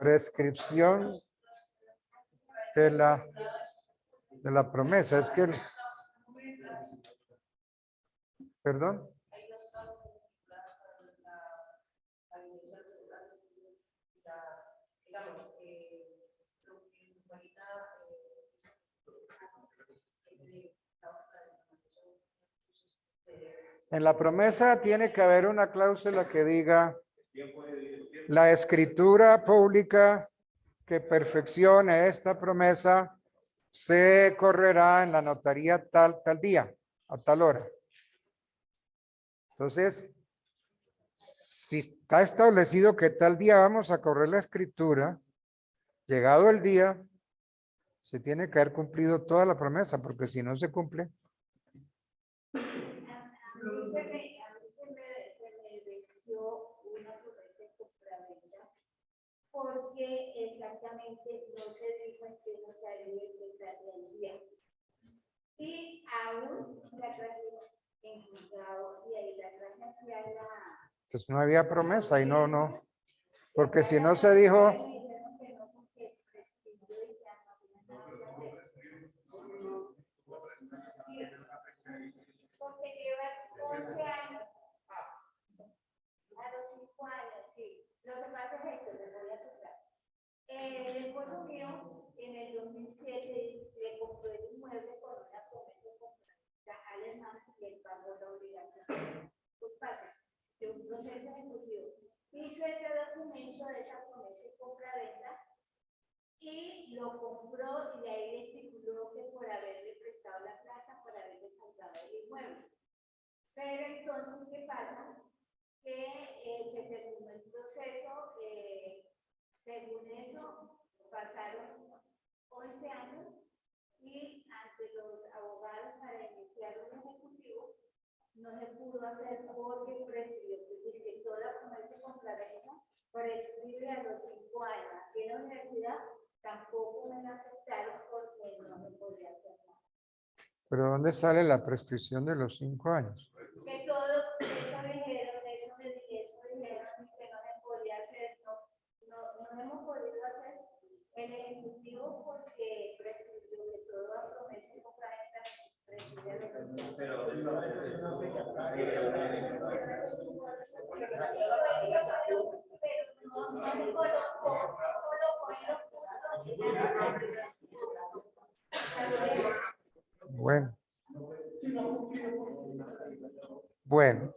Prescripción de la promesa. Es que, perdón. En la promesa tiene que haber una cláusula que diga la escritura pública que perfeccione esta promesa se correrá en la notaría tal día, a tal hora. Entonces, si está establecido que tal día vamos a correr la escritura, llegado el día, se tiene que haber cumplido toda la promesa, porque si no se cumple. Porque exactamente no se dijo en qué notaría el día. Y aún la traje en juzgado y ahí la traje hacia la... Entonces no había promesa y no. Porque si no se dijo... Porque lleva 12 años. A los 5 años, sí. Lo que pasa es esto, les voy a contar. El esposo mío en el 2007 le compró el inmueble por una promesa de compra alemana y él pagó la obligación por parte de un proceso ejecutivo. Hizo ese documento de esa promesa de compra-venta y lo compró y de ahí le estipuló que por haberle prestado la plata, por haberle saldado el inmueble. Pero entonces, ¿qué pasa? Que se terminó el proceso, según eso, pasaron 11 años y ante los abogados para iniciar un ejecutivo no se pudo hacer porque prescribió, que toda promesa compraventa prescribe a los 5 años. Aquí en la universidad tampoco me la aceptaron porque no me podía hacer nada. ¿Pero dónde sale la prescripción de los 5 años? Que todo eso dijeron que no se podía hacer, no hemos podido hacer el ejecutivo porque prescribió que toda promesa de compraventa prescribe a los 5 años. Pero Bueno. Bueno.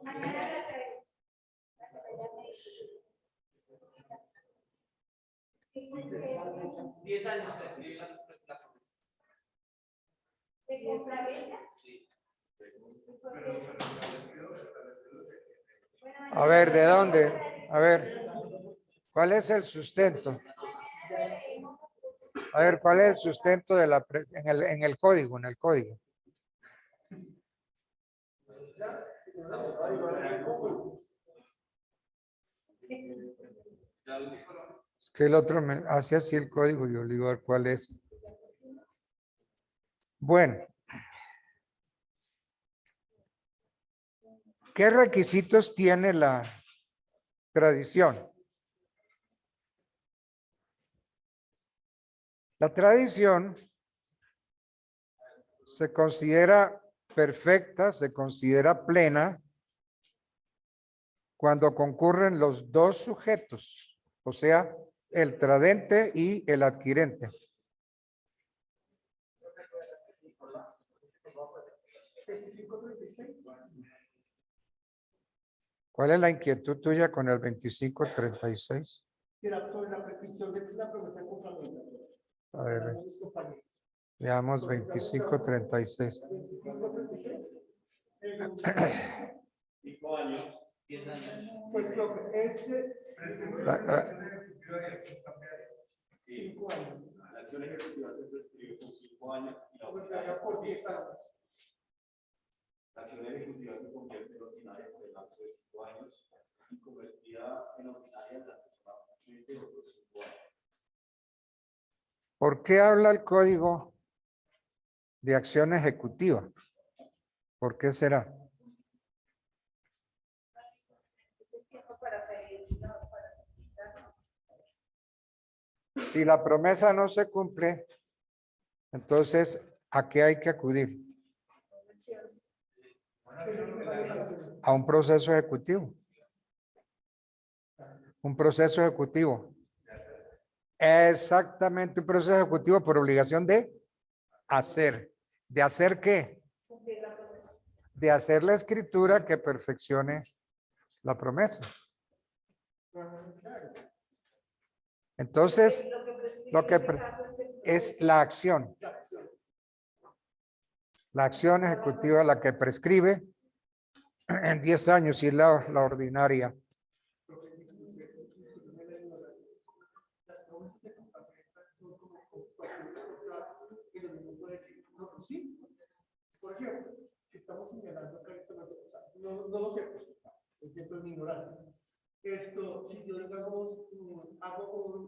¿De compraventa? A ver, ¿de dónde? A ver, ¿cuál es el sustento? A ver, ¿cuál es el sustento de en el código, en el código? Es que el otro me hace así el código, yo le digo a ver cuál es. Bueno. ¿Qué requisitos tiene la tradición? La tradición se considera perfecta, se considera plena cuando concurren los dos sujetos, o sea, el tradente y el adquirente. ¿Cuál es la inquietud tuya con el 2536? Sobre la prescripción de la promesa de compraventa. A ver, veamos 2536. 2536. 5 años. 10 años. Pues este. 5 años. La acción ejecutiva se prescribe por 5 años y la ordinaria por 10 años. La acción ejecutiva se convierte en ordinaria por el lapso de 5 años y convertida en ordinaria en la persona de otros 5 años. ¿Por qué habla el código de acción ejecutiva? ¿Por qué será? Si la promesa no se cumple, entonces, ¿a qué hay que acudir? A un proceso ejecutivo. Un proceso ejecutivo. Exactamente, un proceso ejecutivo por obligación de hacer. ¿De hacer qué? De hacer la escritura que perfeccione la promesa. Entonces, lo que es la acción. La acción ejecutiva es la que prescribe en 10 años y la ordinaria. Sí, por ejemplo, si estamos señalando acá, no lo sé, por ejemplo, en mi ignorancia. Esto, si yo, digamos, hago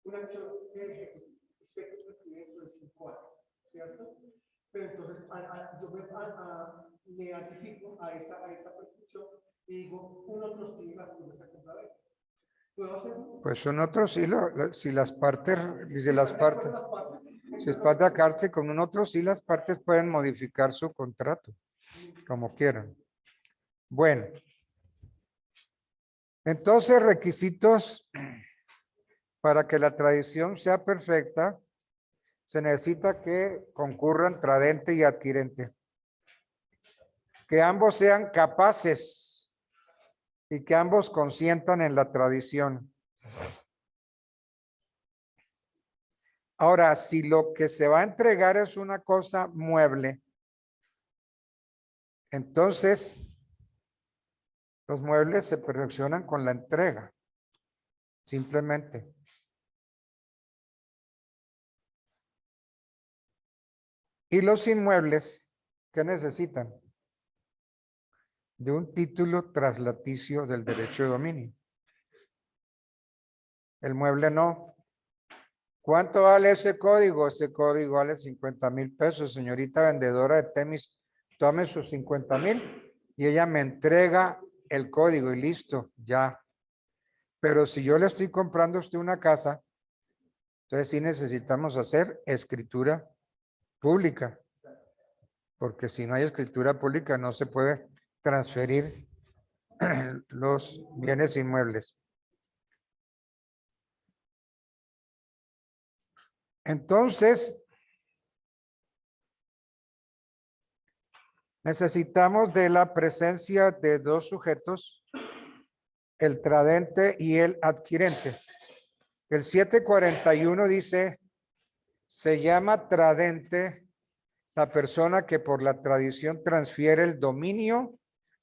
una acción ejecutiva, sé que prescribe dentro de 5 años, ¿cierto? Pero entonces yo me anticipo a esa prescripción y digo, un otro sí la promesa compraventa. ¿Puedo hacerlo? Pues un otro sí, si las partes, dice las partes. Si es parte de cárcel con un otro, sí las partes pueden modificar su contrato, como quieran. Bueno. Entonces, requisitos para que la tradición sea perfecta, se necesita que concurran tradente y adquirente. Que ambos sean capaces y que ambos consientan en la tradición. Ahora, si lo que se va a entregar es una cosa mueble, entonces los muebles se perfeccionan con la entrega, simplemente. Y los inmuebles, ¿qué necesitan? De un título traslaticio del derecho de dominio. El mueble no. ¿Cuánto vale ese código? Ese código vale 50,000 pesos. Señorita vendedora de tenis, tome sus 50,000 y ella me entrega el código y listo, ya. Pero si yo le estoy comprando a usted una casa, entonces sí necesitamos hacer escritura pública. Porque si no hay escritura pública no se puede transferir los bienes inmuebles. Entonces, necesitamos de la presencia de dos sujetos, el tradente y el adquirente. El 741 dice, se llama tradente la persona que por la tradición transfiere el dominio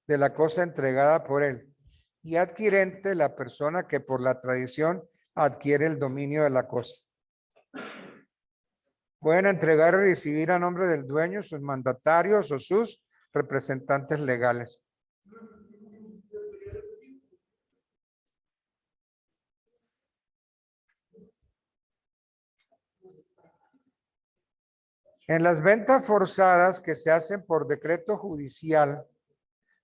de la cosa entregada por él. Y adquirente la persona que por la tradición adquiere el dominio de la cosa. Pueden entregar y recibir a nombre del dueño, sus mandatarios o sus representantes legales. En las ventas forzadas que se hacen por decreto judicial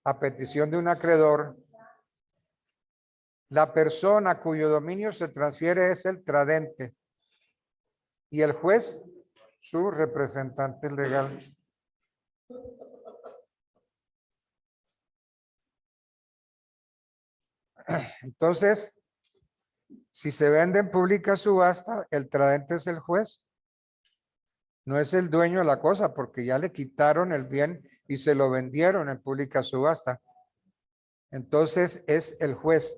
a petición de un acreedor, la persona cuyo dominio se transfiere es el tradente y el juez su representante legal. Entonces, si se vende en pública subasta, el tradente es el juez. No es el dueño de la cosa porque ya le quitaron el bien y se lo vendieron en pública subasta. Entonces es el juez.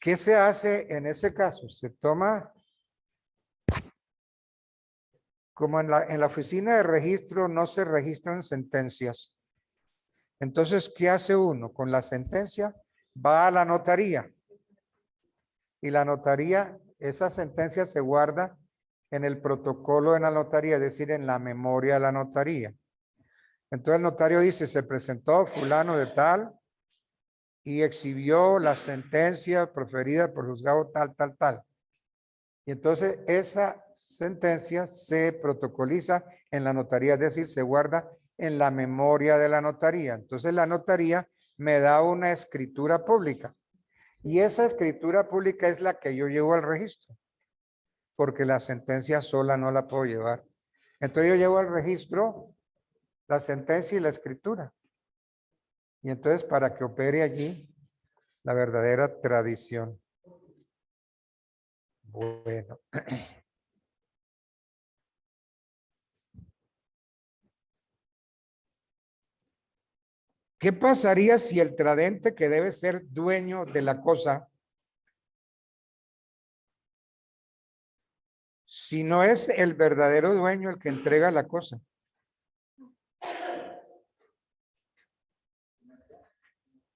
¿Qué se hace en ese caso? Se toma, como en la oficina de registro no se registran sentencias. Entonces, ¿qué hace uno? Con la sentencia va a la notaría. Y la notaría, esa sentencia se guarda en el protocolo de la notaría, es decir, en la memoria de la notaría. Entonces el notario dice, se presentó fulano de tal y exhibió la sentencia proferida por juzgado tal, tal, tal. Y entonces esa sentencia se protocoliza en la notaría, es decir, se guarda en la memoria de la notaría. Entonces la notaría me da una escritura pública. Y esa escritura pública es la que yo llevo al registro. porque la sentencia sola no la puedo llevar. Entonces yo llevo al registro la sentencia y la escritura. Y entonces para que opere allí la verdadera tradición. Bueno. ¿Qué pasaría si el tradente, que debe ser dueño de la cosa, si no es el verdadero dueño el que entrega la cosa?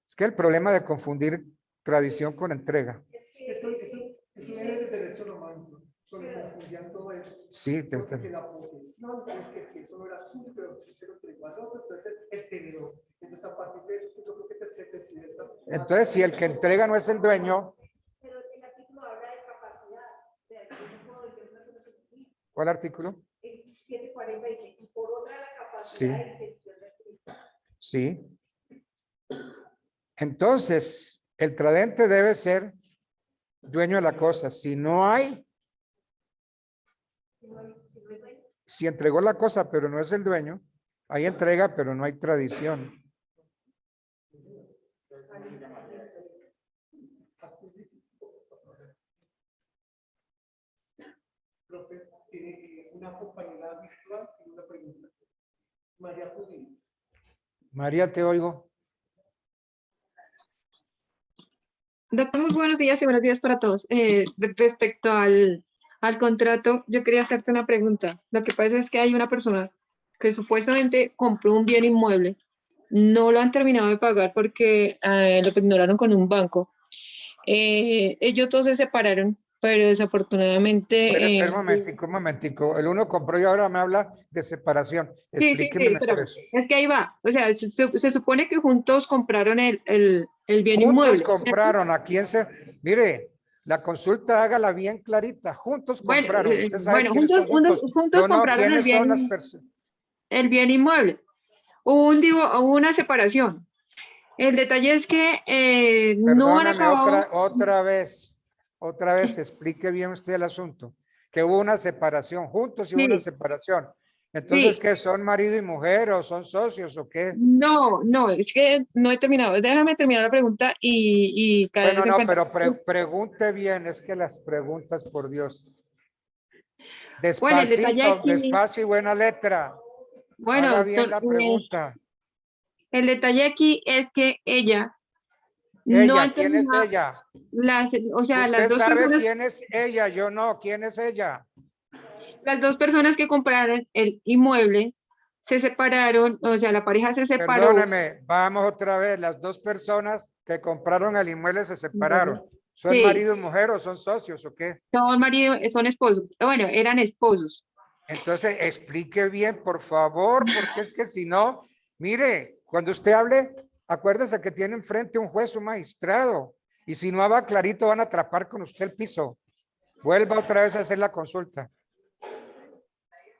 Es que el problema de confundir tradición con entrega. Eso viene del derecho romano. Solo confundían todo eso. Sí, Porque la posesión es que si eso no era suyo, pero si se lo entregó a otro, entonces el tenedor. Entonces, a partir de eso, yo creo que se te pide esa. entonces si el que entrega no es el dueño, Pero el artículo habla de capacidad. De ¿cuál artículo? el 740 dice, y por otra la Sí. capacidad de intención de Cristo. Sí. Entonces, el tradente debe ser dueño de la cosa. Si no hay, si entregó la cosa, pero no es el dueño, hay entrega, pero no hay tradición. Profe, tiene una compañera virtual y una pregunta. María Judith. María, te oigo. Doctor, muy buenos días y buenos días para todos. Respecto al contrato, yo quería hacerte una pregunta. Lo que pasa es que hay una persona que supuestamente compró un bien inmueble, no lo han terminado de pagar porque lo ignoraron con un banco. Ellos dos se separaron, pero desafortunadamente... Espera un momentico. El uno compró y ahora me habla de separación. sí, Explíqueme mejor pero eso. es que ahí va. O sea, se supone que juntos compraron el bien Juntos inmueble. compraron. ¿A quién se...? Mire, la consulta hágala bien clarita. Juntos Bueno, compraron. Usted sabe bueno, quiénes son juntos. juntos Yo no, compraron ¿quiénes son las personas? el bien inmueble. Hubo una separación. El detalle es que no han Perdóname, acabado. otra vez, explique bien usted el asunto. Que hubo una separación, juntos y hubo una Sí, separación. Entonces, sí. ¿qué son marido y mujer o son socios o qué? No, es que no he terminado. Déjame terminar la pregunta y cada Bueno, vez en no, cuenta. pero pregunte bien, es que las preguntas, por Dios. Bueno, el detalle Despacito, aquí, despacio y buena letra. bueno, Haga bien doctor, la pregunta. el detalle aquí es que ella no Ella, han ¿quién es terminado ella? o sea, Usted sabe quién es ella, yo no. ¿Quién es ella? las dos personas que compraron el inmueble se separaron, o sea, la pareja se separó. Perdóneme, vamos otra vez. Las dos personas que compraron el inmueble se separaron. ¿Son Sí, marido y mujer o son socios o qué? son esposos. Bueno, eran esposos. Entonces, explique bien, por favor, porque es que si no, mire, cuando usted hable, acuérdese que tiene enfrente un juez, un magistrado, y si no habla clarito, van a atrapar con usted el piso. Vuelva otra vez a hacer la consulta.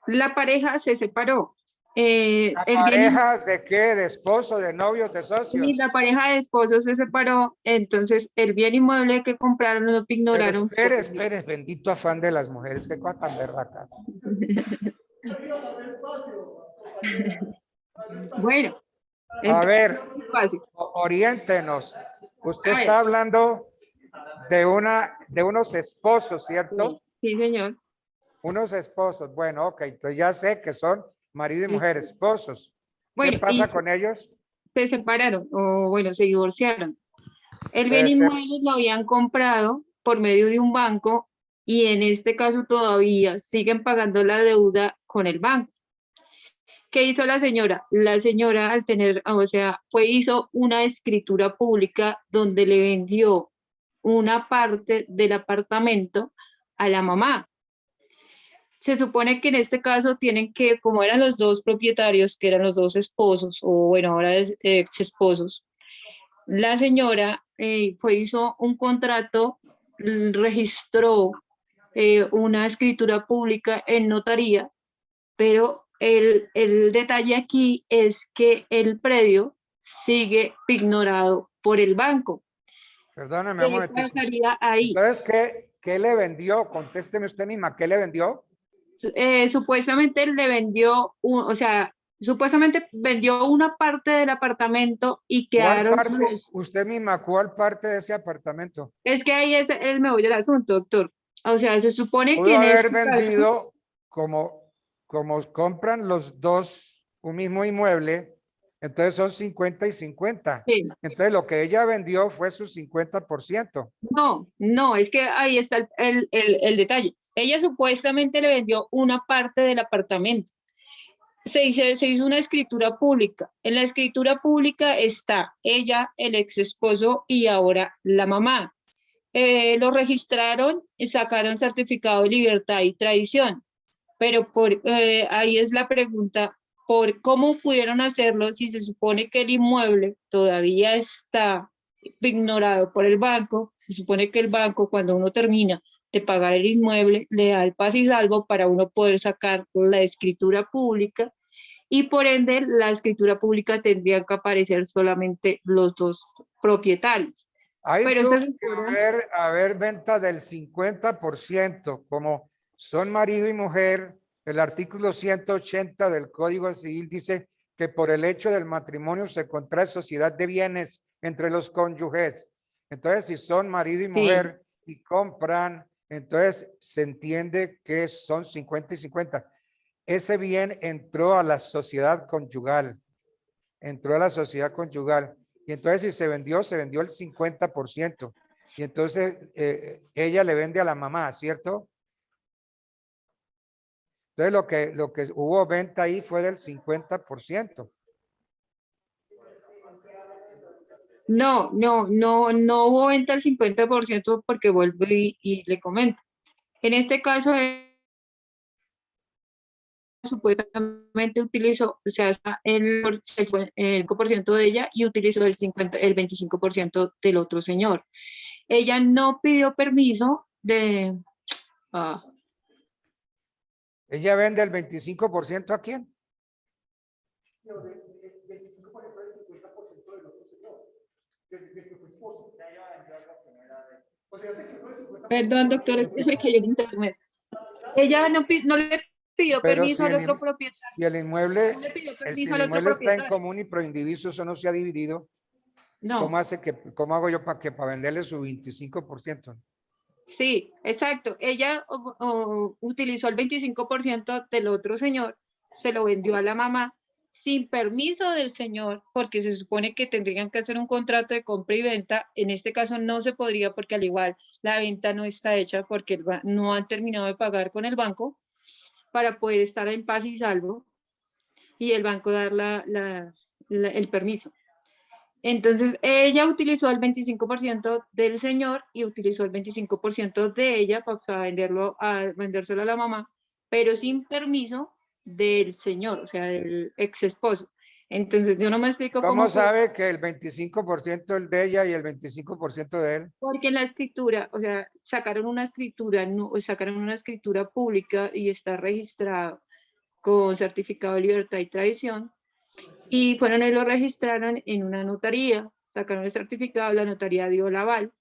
La pareja se separó. ¿La El bien pareja de qué? ¿De esposo, de novios, de y socios? la pareja de esposos se separó, entonces el bien inmueble que compraron lo Pero ignoraron. espere, bendito afán de las mujeres, qué cosa tan berraca. Más despacio, compañera. Más despacio. Bueno, A entonces, ver, fácil. oriéntenos. Usted A ver, está hablando de unos esposos, ¿cierto? sí, señor. Unos esposos. Bueno, ok, entonces ya sé que son marido y mujer, esposos. ¿Qué Bueno, y pasa con ellos? se separaron, o bueno, se divorciaron. El bien Puede ser. inmueble lo habían comprado por medio de un banco y en este caso todavía siguen pagando la deuda con el banco. ¿Qué hizo la señora? La señora al tener, o sea, hizo una escritura pública donde le vendió una parte del apartamento a la mamá. Se supone que en este caso tienen que, como eran los dos propietarios, que eran los dos esposos, o bueno, ahora ex esposos, la señora hizo un contrato, registró una escritura pública en notaría, pero el detalle aquí es que el predio sigue ignorado por el banco. Perdóname un ¿Qué momentico. pasaría ahí? Entonces, ¿Qué le vendió? Contésteme usted misma, ¿qué le vendió? Supuestamente le vendió, o sea, supuestamente vendió una parte del apartamento y ¿Cuál quedaron parte, usted misma, cuál parte de ese apartamento? Es que ahí es el meollo del asunto, doctor. O sea, se supone que Pudo en haber este caso, vendido como compran los dos un mismo inmueble, entonces son 50 y 50. sí, Entonces lo que ella vendió fue su 50%. no, es que ahí está el detalle. Ella supuestamente le vendió una parte del apartamento. Se hizo una escritura pública. En la escritura pública está ella, el ex esposo y ahora la mamá. Lo registraron y sacaron certificado de libertad y tradición. Pero ahí es la pregunta, ¿por cómo pudieron hacerlo si se supone que el inmueble todavía está ignorado por el banco? Se supone que el banco, cuando uno termina de pagar el inmueble, le da el paz y salvo para uno poder sacar la escritura pública y por ende la escritura pública tendría que aparecer solamente los dos propietarios. Ahí Pero tuvo esta que señora, haber venta del 50%, como son marido y mujer. El artículo 180 del Código Civil dice que por el hecho del matrimonio se contrae sociedad de bienes entre los cónyuges. Entonces, si son marido y sí, mujer y compran, entonces se entiende que son 50 y 50. Ese bien entró a la sociedad conyugal, entró a la sociedad conyugal. Y entonces si se vendió el 50%. Y entonces ella le vende a la mamá, ¿cierto? Entonces lo que hubo venta ahí fue del 50%. no hubo venta al 50% porque vuelvo y le comento. En este caso, supuestamente utilizó, o sea, el 5% de ella y utilizó el 25% del otro señor. Ella no pidió permiso de, ah, Ella vende el 25% ¿a quién? No, del 25% del 50% del otro señor, de tu esposo. O sea, se quedó el 50% perdón, por doctor, es el que me cayó el internet. Ella no le pidió Pero permiso si al el, otro propietario, si el no inmueble, le pidió si permiso el al otro inmueble está en propietario. común y pro indiviso, eso no se ha dividido. No, ¿Cómo hago yo para venderle su 25%? sí, exacto. Ella utilizó el 25% del otro señor, se lo vendió a la mamá sin permiso del señor, porque se supone que tendrían que hacer un contrato de compra y venta. En este caso no se podría porque al igual la venta no está hecha porque no han terminado de pagar con el banco para poder estar en paz y salvo y el banco dar el permiso. Entonces, ella utilizó el 25% del señor y utilizó el 25% de ella para vendérselo a la mamá, pero sin permiso del señor, o sea, del ex esposo. Entonces, yo no me explico ¿Cómo cómo pudo, sabe que el 25% es de ella y el 25% de él? porque en la escritura, o sea, sacaron una escritura, sacaron una escritura pública y está registrado con certificado de libertad y tradición. Y fueron y lo registraron en una notaría, sacaron el certificado, la notaría dio el aval.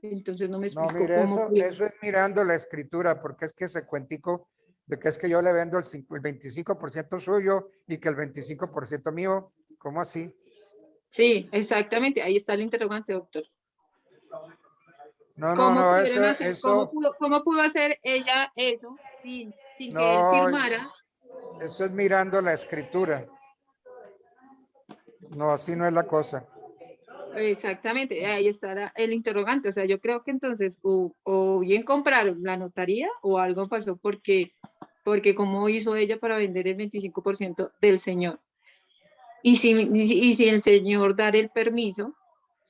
Entonces no me No, explico mire, cómo pudieron. eso es mirando la escritura, porque es que ese cuentico de que es que yo le vendo el 25% suyo y que el 25% mío, ¿cómo así? Sí, exactamente, ahí está el interrogante, doctor. No, no, ¿Cómo no, pudieron hacer, eso, cómo pudo hacer ella eso sin que él no, firmara? eso es mirando la escritura. No, así no es la cosa. Exactamente, ahí está el interrogante. O sea, yo creo que entonces o bien compraron la notaría o algo pasó porque cómo hizo ella para vender el 25% del señor. Y si el señor dar el permiso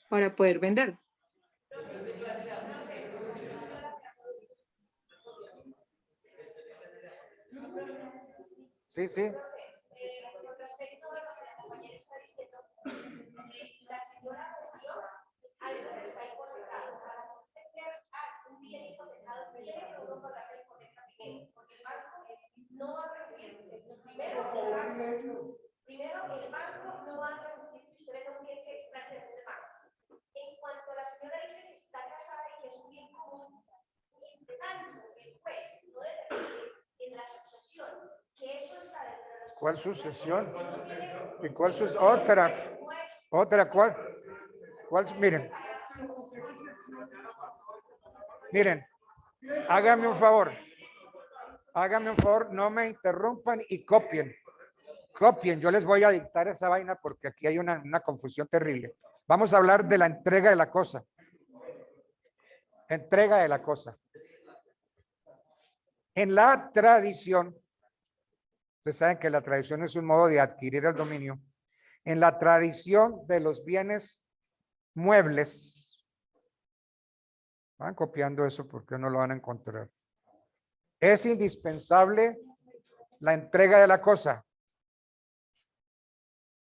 para poder vender. Sí, sí. Con respecto a lo que la compañera está diciendo, la señora vendió algo que está hipotecado. Para poder tener un bien hipotecado, tiene que uno pagar la hipoteca primero, porque el banco no va a permitir. Primero, el banco no va a permitir que usted tenga un bien que pertenece al banco. En cuanto a la señora dice que está casada y que es un bien común, sucesión, que eso está dentro de los ¿Cuál sucesión? Si no tiene- ¿Y cuál si no sucesión? tiene Otra. muerte, Otra, ¿cuál? Miren. Miren, hágame un favor. Hágame un favor, no me interrumpan y copien. Copien, yo les voy a dictar esa vaina porque aquí hay una confusión terrible. Vamos a hablar de la entrega de la cosa. Entrega de la cosa. En la tradición, ustedes saben que la tradición es un modo de adquirir el dominio. En la tradición de los bienes muebles, van copiando eso porque no lo van a encontrar. Es indispensable la entrega de la cosa.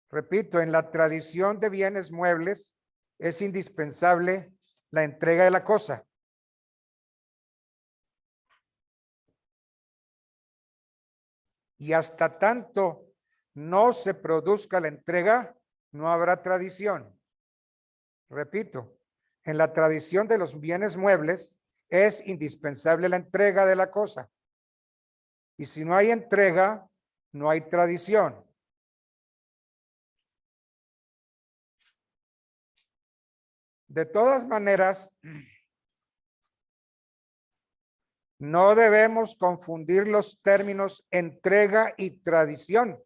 Repito, en la tradición de bienes muebles es indispensable la entrega de la cosa. Y hasta tanto no se produzca la entrega, no habrá tradición. Repito, en la tradición de los bienes muebles es indispensable la entrega de la cosa. Y si no hay entrega, no hay tradición. De todas maneras, no debemos confundir los términos entrega y tradición,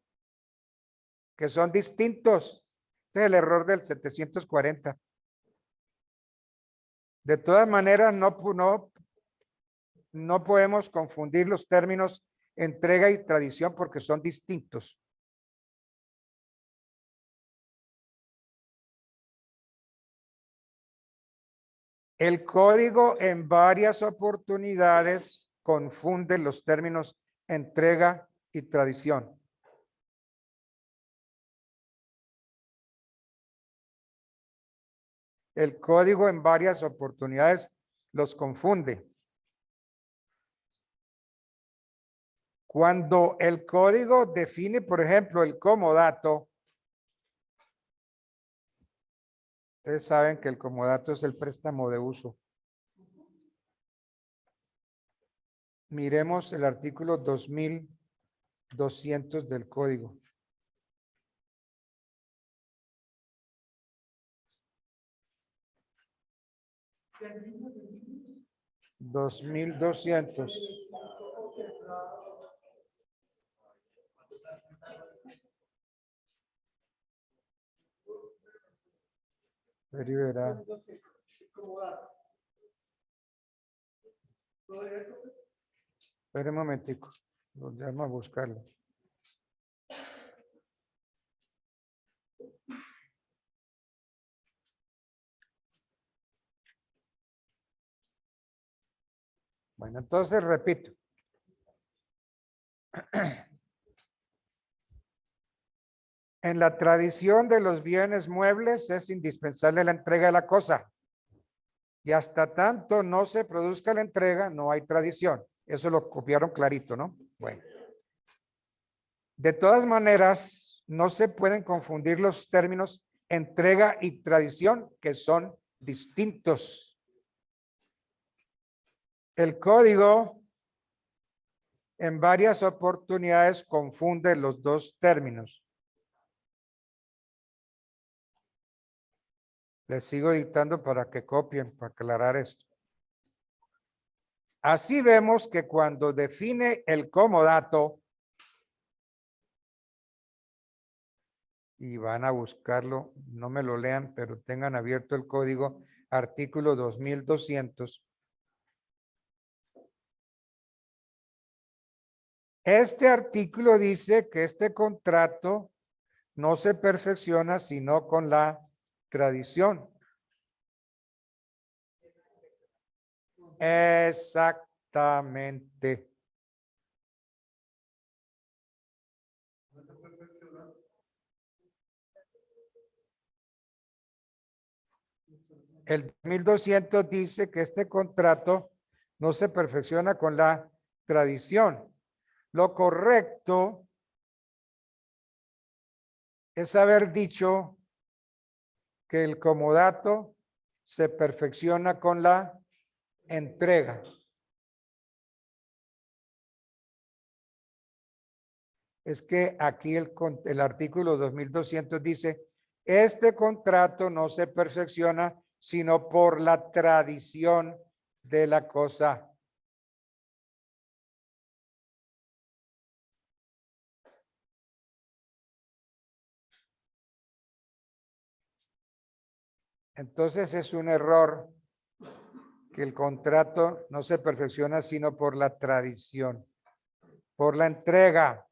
que son distintos. Este es el error del 740. De todas maneras, no podemos confundir los términos entrega y tradición porque son distintos. El código en varias oportunidades confunde los términos entrega y tradición. El código en varias oportunidades los confunde. Cuando el código define, por ejemplo, el comodato, ustedes saben que el comodato es el préstamo de uso. Miremos el artículo 2200 del código. 2200. Verá. Espera un momentico. Lo llamo a buscarlo. Bueno, entonces repito. En la tradición de los bienes muebles es indispensable la entrega de la cosa. Y hasta tanto no se produzca la entrega, no hay tradición. Eso lo copiaron clarito, ¿no? Bueno. De todas maneras, no se pueden confundir los términos entrega y tradición, que son distintos. El código en varias oportunidades confunde los dos términos. Les sigo dictando para que copien, para aclarar esto. Así vemos que cuando define el comodato, y van a buscarlo, no me lo lean, pero tengan abierto el código, artículo 2200. Este artículo dice que este contrato no se perfecciona sino con la tradición. Exactamente. El 1200 dice que este contrato no se perfecciona con la tradición. Lo correcto es haber dicho que el comodato se perfecciona con la entrega. Es que aquí el artículo 2200 dice, este contrato no se perfecciona sino por la tradición de la cosa. Entonces es un error que el contrato no se perfecciona sino por la tradición, por la entrega.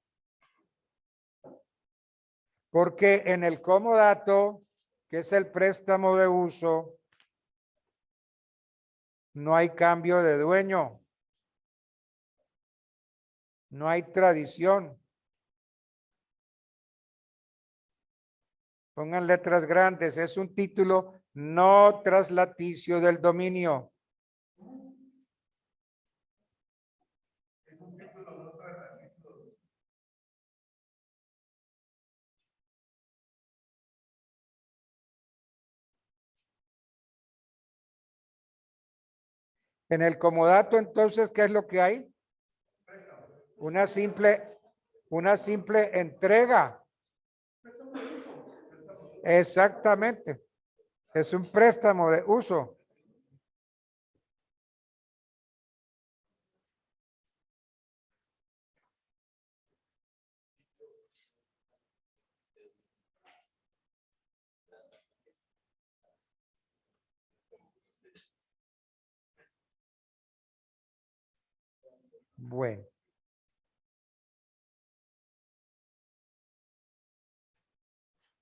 Porque en el comodato, que es el préstamo de uso, no hay cambio de dueño. No hay tradición. Pongan letras grandes. Es un título no traslaticio del dominio. En el comodato, entonces, ¿qué es lo que hay? Una simple entrega. Exactamente. Es un préstamo de uso. Bueno.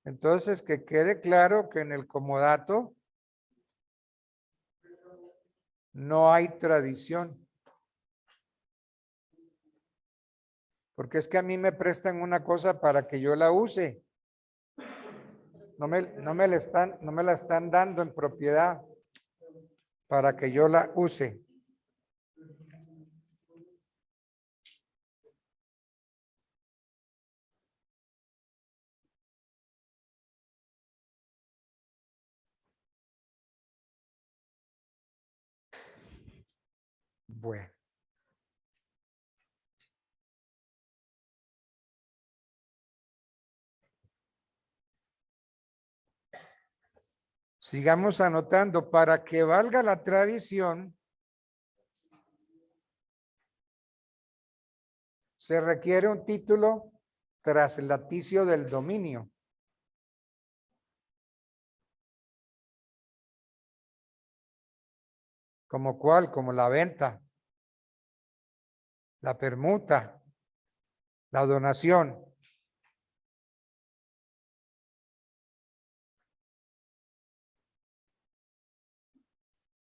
Entonces, que quede claro que en el comodato no hay tradición. Porque es que a mí me prestan una cosa para que yo la use. No me la están dando en propiedad para que yo la use. Bueno. Sigamos anotando. Para que valga la tradición, se requiere un título traslaticio del dominio. ¿Como cuál? Como la venta, la permuta, la donación.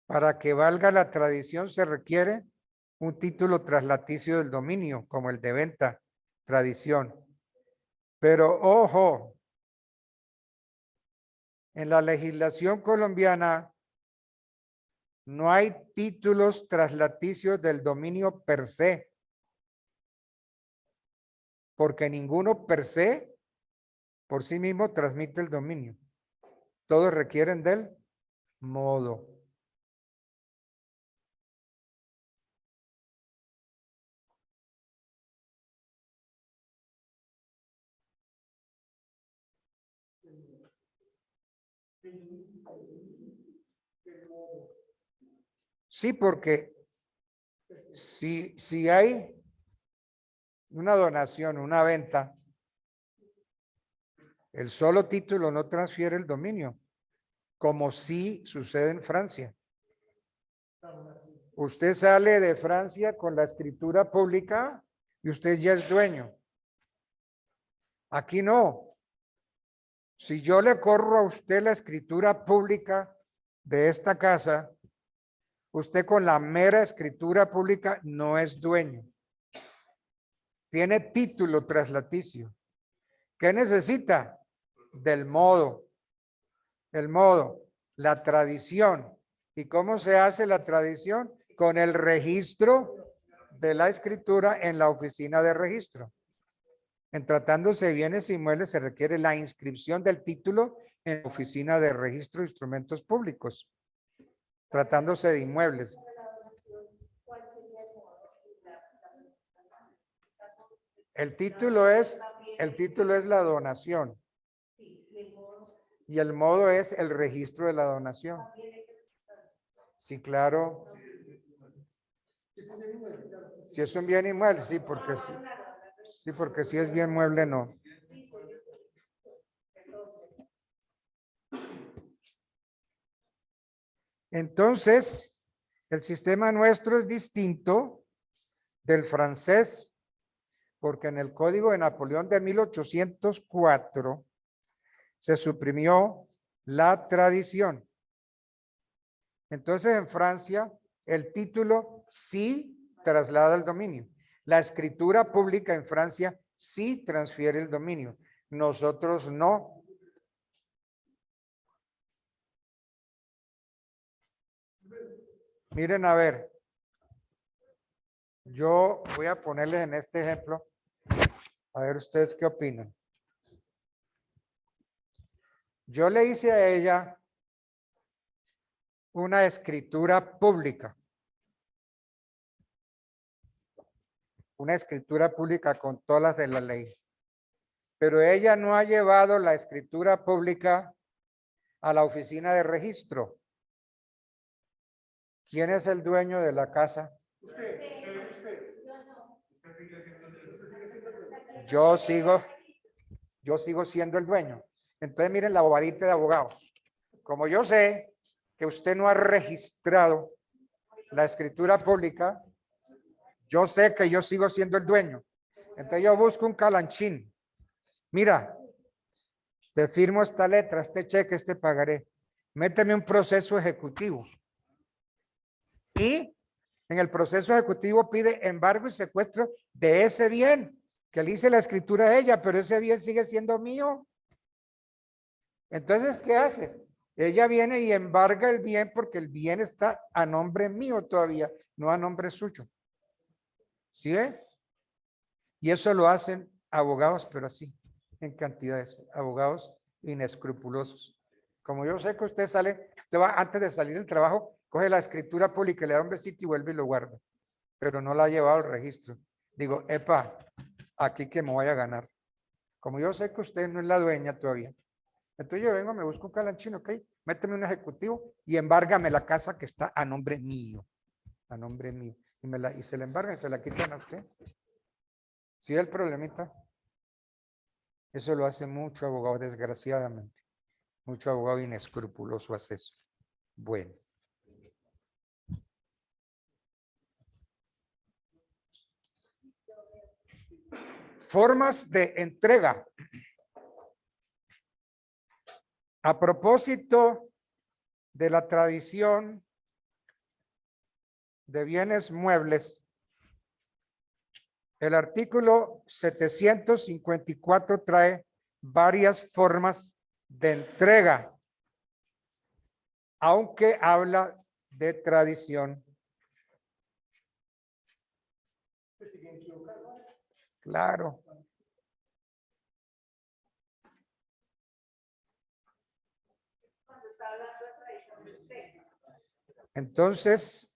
Para que valga la tradición se requiere un título traslaticio del dominio, como el de venta, tradición. Pero ojo, en la legislación colombiana no hay títulos traslaticios del dominio per se, porque ninguno per se por sí mismo transmite el dominio. Todos requieren del modo. Sí, porque si hay una donación, una venta, el solo título no transfiere el dominio, como sí sucede en Francia. Usted sale de Francia con la escritura pública y usted ya es dueño. Aquí no. Si yo le corro a usted la escritura pública de esta casa, usted con la mera escritura pública no es dueño. Tiene título traslaticio. ¿Qué necesita? Del modo. El modo, la tradición. ¿Y cómo se hace la tradición? Con el registro de la escritura en la oficina de registro. En tratándose de bienes inmuebles se requiere la inscripción del título en la oficina de registro de instrumentos públicos. Tratándose de inmuebles. El título es la donación. Y el modo es el registro de la donación. Sí, claro. Si es un bien inmueble, sí, porque sí. Sí, porque si es bien mueble, no. Entonces, el sistema nuestro es distinto del francés, porque en el Código de Napoleón de 1804 se suprimió la tradición. Entonces, en Francia, el título sí traslada el dominio. La escritura pública en Francia sí transfiere el dominio. Nosotros no. Miren, a ver. Yo voy a ponerles en este ejemplo. A ver ustedes qué opinan. Yo le hice a ella una escritura pública. Una escritura pública con todas las de la ley. Pero ella no ha llevado la escritura pública a la oficina de registro. ¿Quién es el dueño de la casa? Yo sigo siendo el dueño. Entonces miren la bobadita de abogado. Como yo sé que usted no ha registrado la escritura pública, yo sé que yo sigo siendo el dueño. Entonces yo busco un calanchín. Mira, te firmo esta letra, este cheque, este pagaré. Méteme un proceso ejecutivo. Y en el proceso ejecutivo pide embargo y secuestro de ese bien que le hice la escritura a ella, pero ese bien sigue siendo mío. Entonces, ¿qué haces? Ella viene y embarga el bien porque el bien está a nombre mío todavía, no a nombre suyo. ¿Sí ve? Y eso lo hacen abogados, pero así, en cantidades, abogados inescrupulosos. Como yo sé que usted va antes de salir del trabajo, coge la escritura pública, le da un besito y vuelve y lo guarda, pero no la ha llevado al registro. Digo, epa, aquí que me voy a ganar. Como yo sé que usted no es la dueña todavía, entonces yo vengo, me busco un calanchín, ok, méteme un ejecutivo y embárgame la casa que está a nombre mío, y se la embargan y se la quitan a usted. ¿Sí el problemita? Eso lo hace mucho abogado, desgraciadamente. Mucho abogado inescrupuloso hace eso. Bueno. Formas de entrega. A propósito de la tradición de bienes muebles, el artículo 754 trae varias formas de entrega, aunque habla de tradición. Claro. Entonces,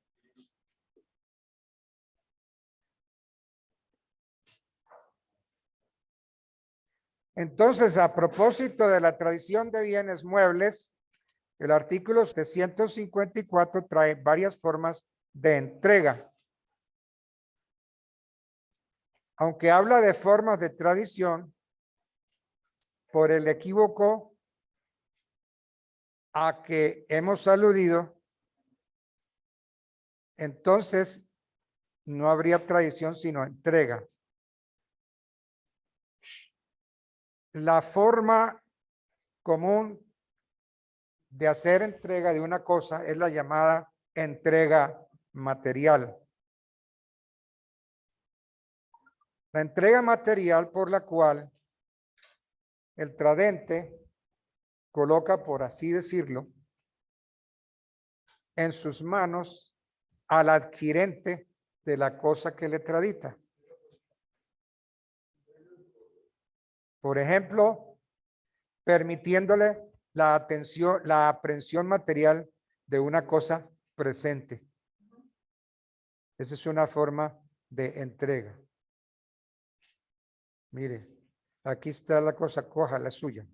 a propósito de la tradición de bienes muebles, el artículo 754 trae varias formas de entrega. Aunque habla de formas de tradición, por el equívoco a que hemos aludido, entonces no habría tradición sino entrega. La forma común de hacer entrega de una cosa es la llamada entrega material. La entrega material por la cual el tradente coloca, por así decirlo, en sus manos al adquirente de la cosa que le tradita. Por ejemplo, permitiéndole la aprehensión material de una cosa presente. Esa es una forma de entrega. Mire, aquí está la cosa, coja la suya.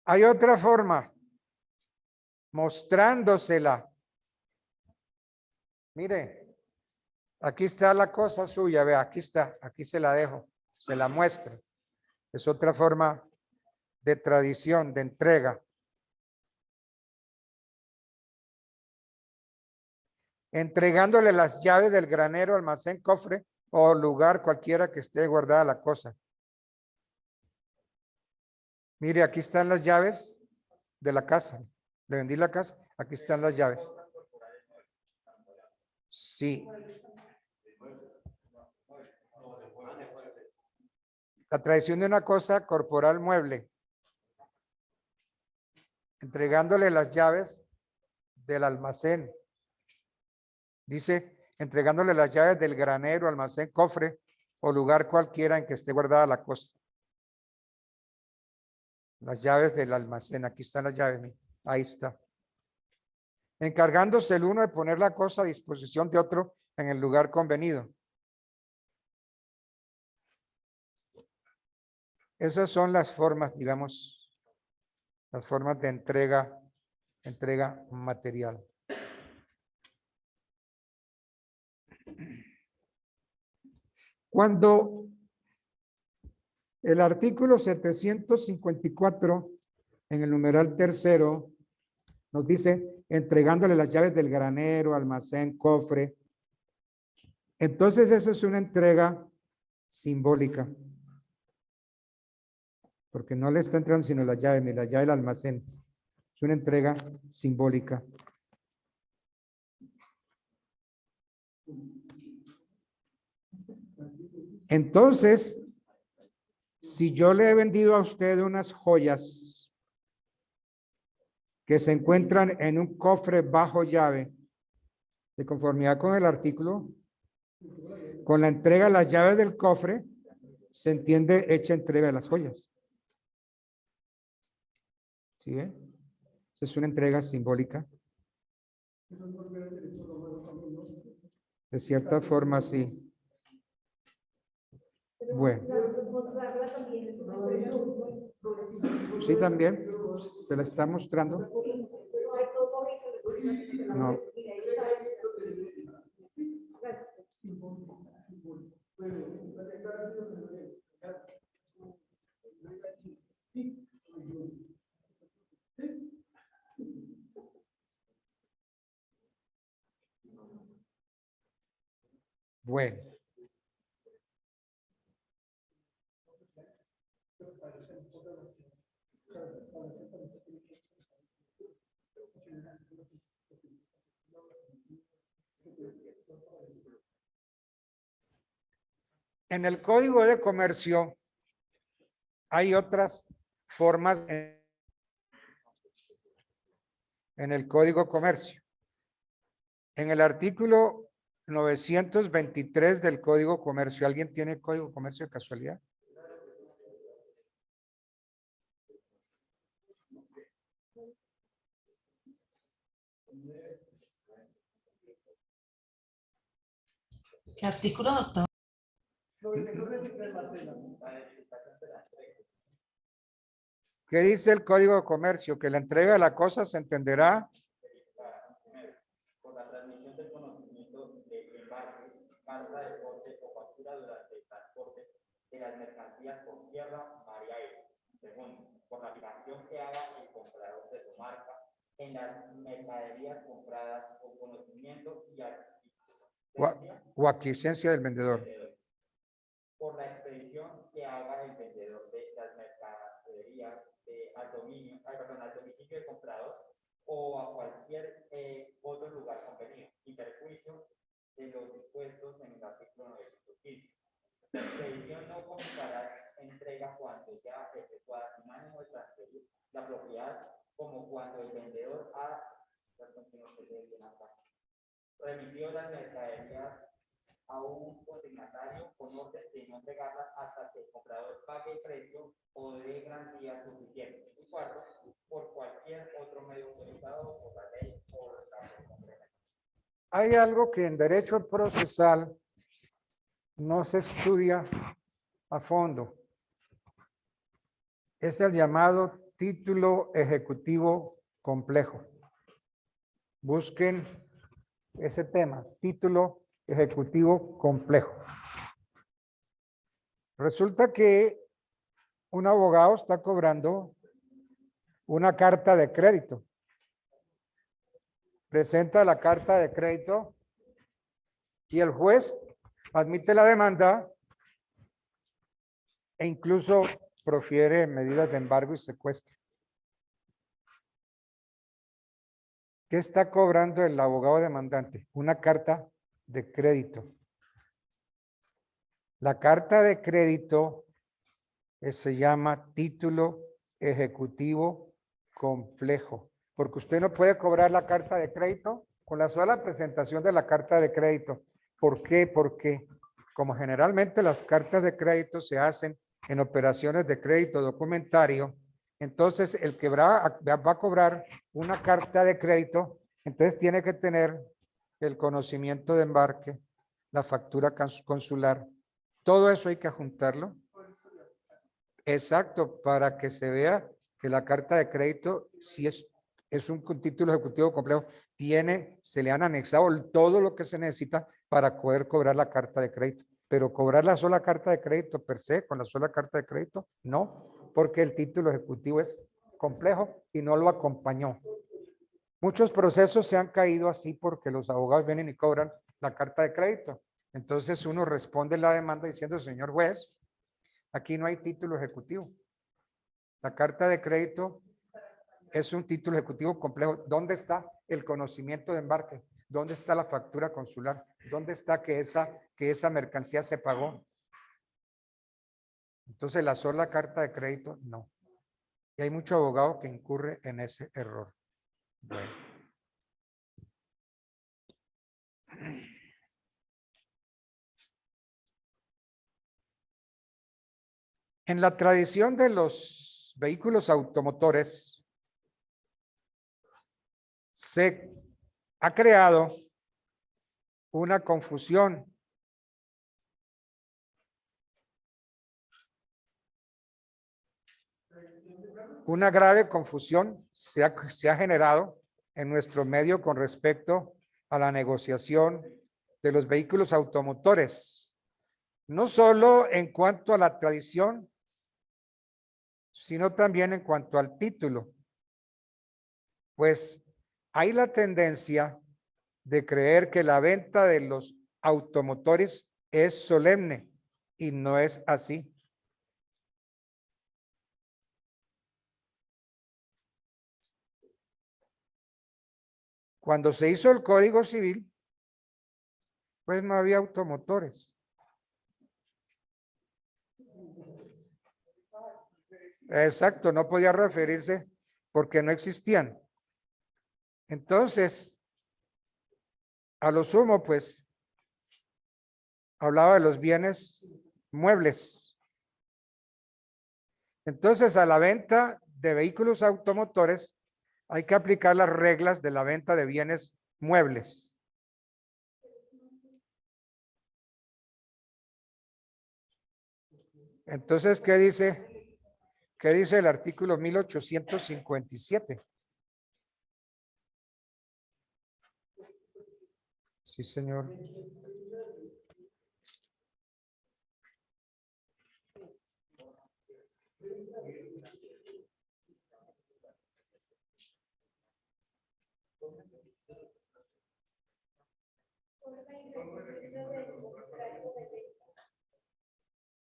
Hay otra forma, mostrándosela. Mire, aquí está la cosa suya, vea, aquí está, aquí se la dejo, se la muestro. Es otra forma de tradición, de entrega. Entregándole las llaves del granero, almacén, cofre o lugar cualquiera que esté guardada la cosa. Mire, aquí están las llaves de la casa. Le vendí la casa, aquí están las llaves. Sí. La tradición de una cosa corporal mueble. Entregándole las llaves del almacén. Dice, entregándole las llaves del granero, almacén, cofre o lugar cualquiera en que esté guardada la cosa. Las llaves del almacén, aquí están las llaves, mire, ahí está. Encargándose el uno de poner la cosa a disposición de otro en el lugar convenido. Esas son las formas, digamos, las formas de entrega material. Cuando el artículo 754 en el numeral tercero nos dice entregándole las llaves del granero, almacén, cofre. Entonces esa es una entrega simbólica. Porque no le está entrando sino la llave, ni la llave del almacén. Es una entrega simbólica. Entonces, si yo le he vendido a usted unas joyas que se encuentran en un cofre bajo llave, de conformidad con el artículo, con la entrega de las llaves del cofre, se entiende hecha entrega de las joyas. ¿Sí ve? Esa es una entrega simbólica. De cierta forma, sí. Bueno. Sí, también. Se la está mostrando. No. Bueno. En el Código de Comercio hay otras formas en el Código de Comercio. En el artículo 923 del Código de Comercio, ¿alguien tiene Código de Comercio de casualidad? ¿Qué artículo, doctor? ¿Qué dice el Código de Comercio? Que la entrega de la cosa se entenderá por la transmisión del conocimiento de embarque, carga de porte o factura durante el transporte de las mercancías por tierra, mar y aire. Segundo, por la fijación que haga el comprador de su marca en las mercaderías compradas con conocimiento y o aquiescencia del vendedor. Por la expedición que haga el vendedor de las mercaderías al domicilio del comprador o a cualquier otro lugar convenido, sin perjuicio de los dispuestos en el artículo 915. La expedición no comenzará entrega cuando sea efectuada sin ánimo de transferir la propiedad, como cuando el vendedor ha remitió las mercaderías a un consignatario con orden de no entregarlas hasta que el comprador pague el precio o dé garantía suficiente. Y cuarto, por cualquier otro medio autorizado por la ley o la. Hay algo que en derecho procesal no se estudia a fondo. Es el llamado título ejecutivo complejo. Busquen ese tema, título ejecutivo complejo. Resulta que un abogado está cobrando una carta de crédito. Presenta la carta de crédito y el juez admite la demanda e incluso profiere medidas de embargo y secuestro. ¿Qué está cobrando el abogado demandante? Una carta de crédito. La carta de crédito se llama título ejecutivo complejo, porque usted no puede cobrar la carta de crédito con la sola presentación de la carta de crédito. ¿Por qué? Porque como generalmente las cartas de crédito se hacen en operaciones de crédito documentario, entonces el que va a cobrar una carta de crédito, entonces tiene que tener el conocimiento de embarque, la factura consular, todo eso hay que juntarlo. Exacto, para que se vea que la carta de crédito, si es un título ejecutivo complejo, se le han anexado todo lo que se necesita para poder cobrar la carta de crédito. Pero cobrar la sola carta de crédito per se, con la sola carta de crédito, no, porque el título ejecutivo es complejo y no lo acompañó. Muchos procesos se han caído así porque los abogados vienen y cobran la carta de crédito. Entonces uno responde la demanda diciendo, señor juez, aquí no hay título ejecutivo. La carta de crédito es un título ejecutivo complejo. ¿Dónde está el conocimiento de embarque? ¿Dónde está la factura consular? ¿Dónde está que esa mercancía se pagó? Entonces, la sola carta de crédito, no. Y hay mucho abogado que incurre en ese error. Bueno. En la tradición de los vehículos automotores, se ha creado una confusión. Una grave confusión se ha generado en nuestro medio con respecto a la negociación de los vehículos automotores, no solo en cuanto a la tradición, sino también en cuanto al título. Pues hay la tendencia de creer que la venta de los automotores es solemne y no es así. Cuando se hizo el Código Civil, pues no había automotores. Exacto, no podía referirse porque no existían. Entonces, a lo sumo, pues, hablaba de los bienes muebles. Entonces, a la venta de vehículos automotores hay que aplicar las reglas de la venta de bienes muebles. Entonces, ¿qué dice? ¿Qué dice el artículo 1857? Sí, señor.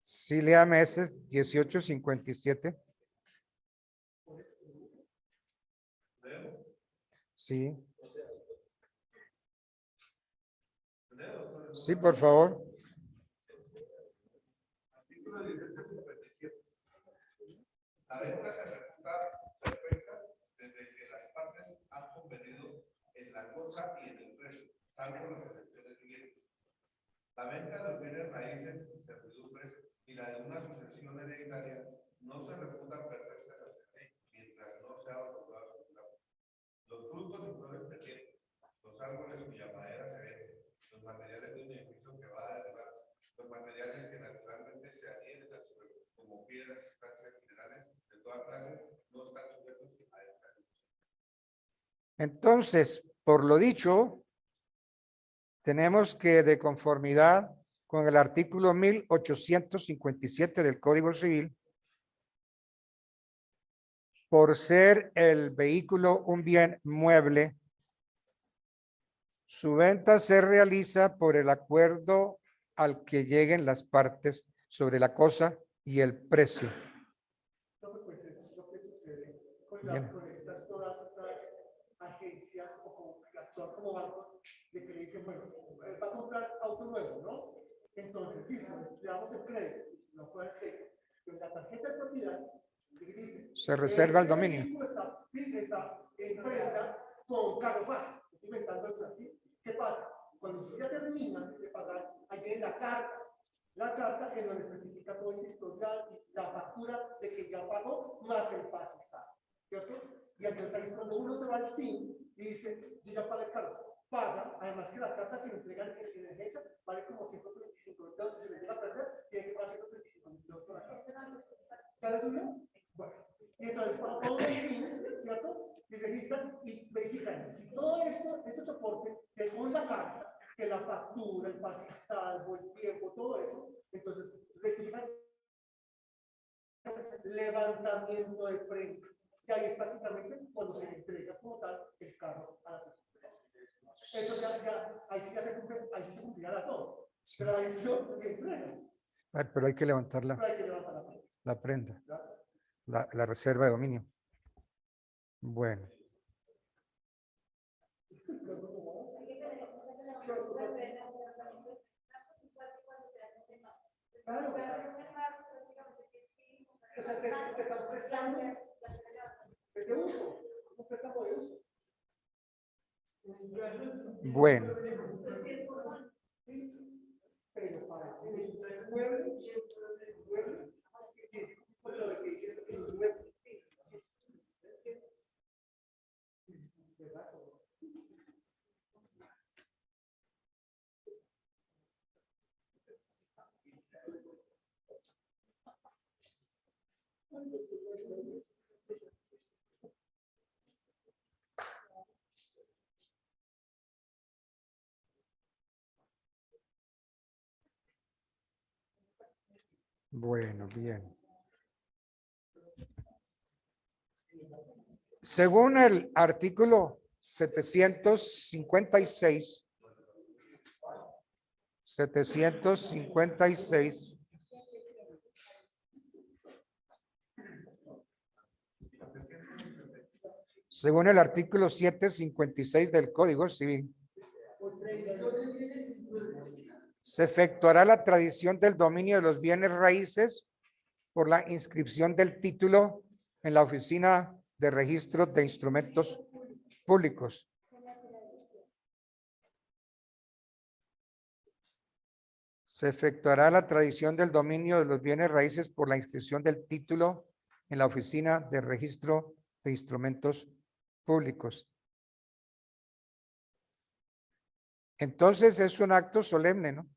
Sí, léame ese 1857. Sí. Sí, por favor. Artículo 1857. La venta se reputa perfecta desde que las partes han convenido en la cosa y en el precio, salvo las excepciones siguientes. La venta de los bienes raíces y servidumbres y la de una sucesión hereditaria no se reputa perfecta mientras no sea otorgado su grado. Los frutos y flores pendientes, los árboles cuya madera se vende, los materiales de un edificio que va a derribarse, los materiales que naturalmente se adhieren toda frase no están sujetos a esta ley. Entonces, por lo dicho, tenemos que de conformidad con el artículo 1857 del Código Civil, por ser el vehículo un bien mueble, su venta se realiza por el acuerdo al que lleguen las partes sobre la cosa y el precio. Entonces, pues es lo que sucede Bien. con todas estas agencias o que actúan como bancos, de que le dicen, bueno, va a comprar auto nuevo, ¿no? Entonces, listo, le damos el crédito, no fue el crédito, pero la tarjeta de propiedad dice, Se reserva el este dominio. vehículo está en prenda con carro fácil, estoy inventando algo así. ¿Qué pasa? Cuando usted ya termina de pagar, allí en la carta en donde especifica todo ese historial y la factura de que ya pagó más el pasizado, ¿cierto? Y entonces ahí es cuando uno se va al SIM y dice, yo ya pagué el carro, paga, además que la carta que le entregan en agencia vale como 135, entonces si se le llega a perder, tiene que pagar 135 por acá. ¿Sabes uno? Bueno, y eso es para todo el SIM, ¿cierto? Y registran y verifican si todo eso, ese soporte, según la carta, que la factura, el pasisalvo, el tiempo, todo eso, entonces rectifican levantamiento de frente. Y ahí es prácticamente cuando se entrega como tal el carro a la persona. Eso ahí sí ya se cumple, ahí sí se cumplirá las dos. Tradición y entrega. Pero hay que levantar Pero hay que levantar la frente. la prenda, ¿Ya? la reserva de dominio. Bueno. Claro. O sea, te están prestando es de uso, es un préstamo de uso. Bueno. Pero para muebles, lo de que dice que los muebles. Bueno, bien. Según el artículo 756, según el artículo 756 del Código Civil, se efectuará la tradición del dominio de los bienes raíces por la inscripción del título en la Oficina de Registro de Instrumentos Públicos. Se efectuará la tradición del dominio de los bienes raíces por la inscripción del título en la Oficina de Registro de Instrumentos Públicos. Entonces es un acto solemne, ¿no?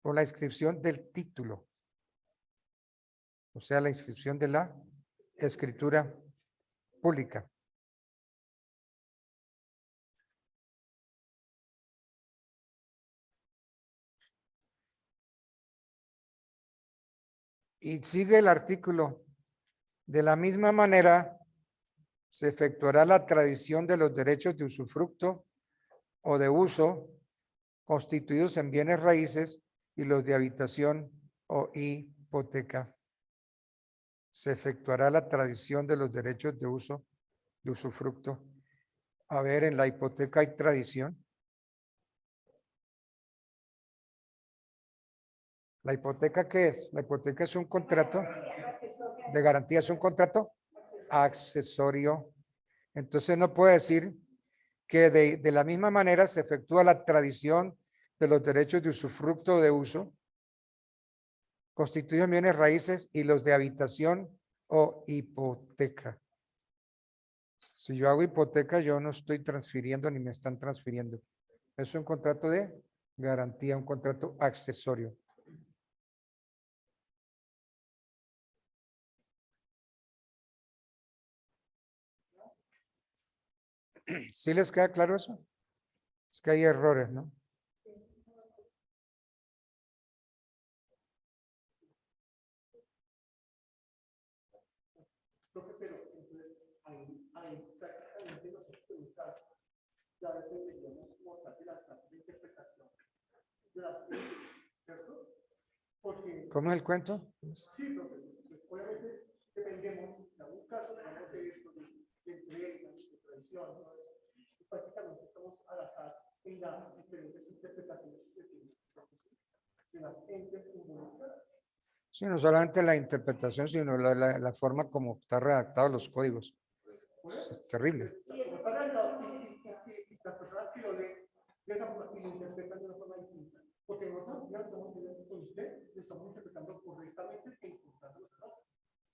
Por la inscripción del título. O sea, la inscripción de la escritura pública. Y sigue el artículo. De la misma manera, se efectuará la tradición de los derechos de usufructo o de uso constituidos en bienes raíces y los de habitación o hipoteca. Se efectuará la tradición de los derechos de uso, de usufructo. A ver, en la hipoteca hay tradición. ¿La hipoteca qué es? La hipoteca es un contrato de garantía, es un contrato accesorio. Entonces no puede decir que de la misma manera se efectúa la tradición de los derechos de usufructo de uso, constituyen bienes raíces y los de habitación o hipoteca. Si yo hago hipoteca, yo no estoy transfiriendo ni me están transfiriendo. Es un contrato de garantía, un contrato accesorio. ¿Sí les queda claro eso? Es que hay errores, ¿no? Profe, pero entonces ahí prácticamente nosotros en un caso ya dependeríamos como tal de las de interpretación de las leyes, ¿cierto? Porque ¿Cómo es el cuento? sí, profe, pues obviamente dependemos en algún caso tenemos de esto, de entrega, de tradición, ¿no? Y prácticamente estamos al azar en las diferentes interpretaciones de las entes involucradas. Sí, no solamente la interpretación, sino la forma como está redactados los códigos. Es terrible. Y las personas que lo leen de esa forma y lo interpretan de una forma distinta. Porque nosotros ya estamos haciendo con usted, lo estamos interpretando correctamente e encontrando los errores.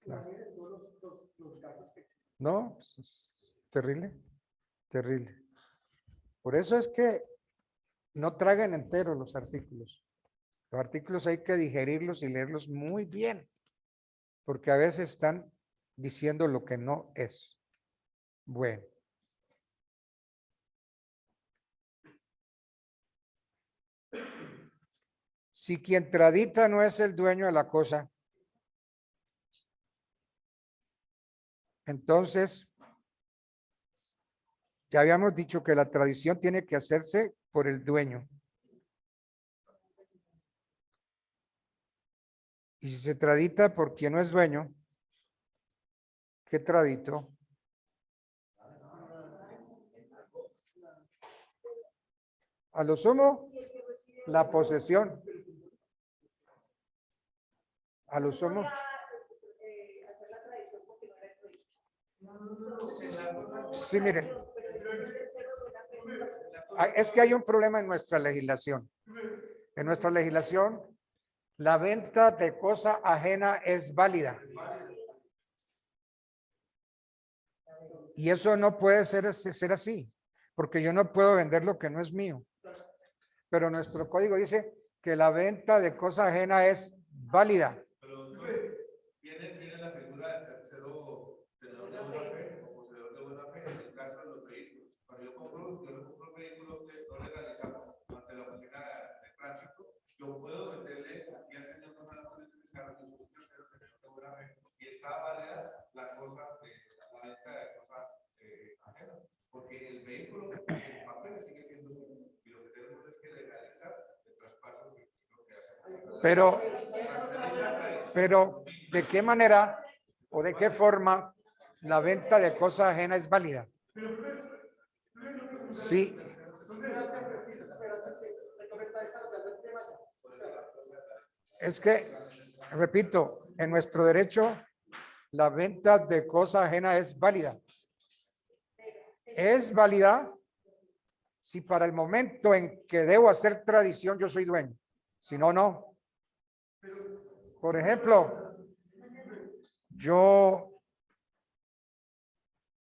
Imaginen todos los casos que existen. No, pues, es terrible, terrible. Por eso es que no tragan enteros los artículos. Los artículos hay que digerirlos y leerlos muy bien, porque a veces están diciendo lo que no es. Bueno. Si quien tradita no es el dueño de la cosa, entonces ya habíamos dicho que la tradición tiene que hacerse por el dueño. Y si se tradita por quien no es dueño, ¿qué tradito? A lo sumo, la posesión. A lo sumo. Sí, miren. Es que hay un problema en nuestra legislación. En nuestra legislación, la venta de cosa ajena es válida. Y eso no puede ser así, porque yo no puedo vender lo que no es mío. Pero nuestro código dice que la venta de cosa ajena es válida. Pero tiene la figura del tercero de la buena fe o poseedor de buena fe en el caso de los vehículos. Cuando yo le compro un vehículo que no legalizamos ante la oficina de tránsito, yo puedo venderle aquí al señor Donaldo de ese carro que es un tercero de buena fe y está válida la cosa de la venta de cosa ajena. Porque el vehículo, el papel sigue siendo suyo y lo que tenemos es que legalizar el traspaso de lo que hace. Pero, ¿de qué manera o de qué forma la venta de cosa ajena es válida? Sí. Es que, repito, en nuestro derecho, la venta de cosa ajena es válida. Es válida si para el momento en que debo hacer tradición yo soy dueño. Si no, no. Por ejemplo, yo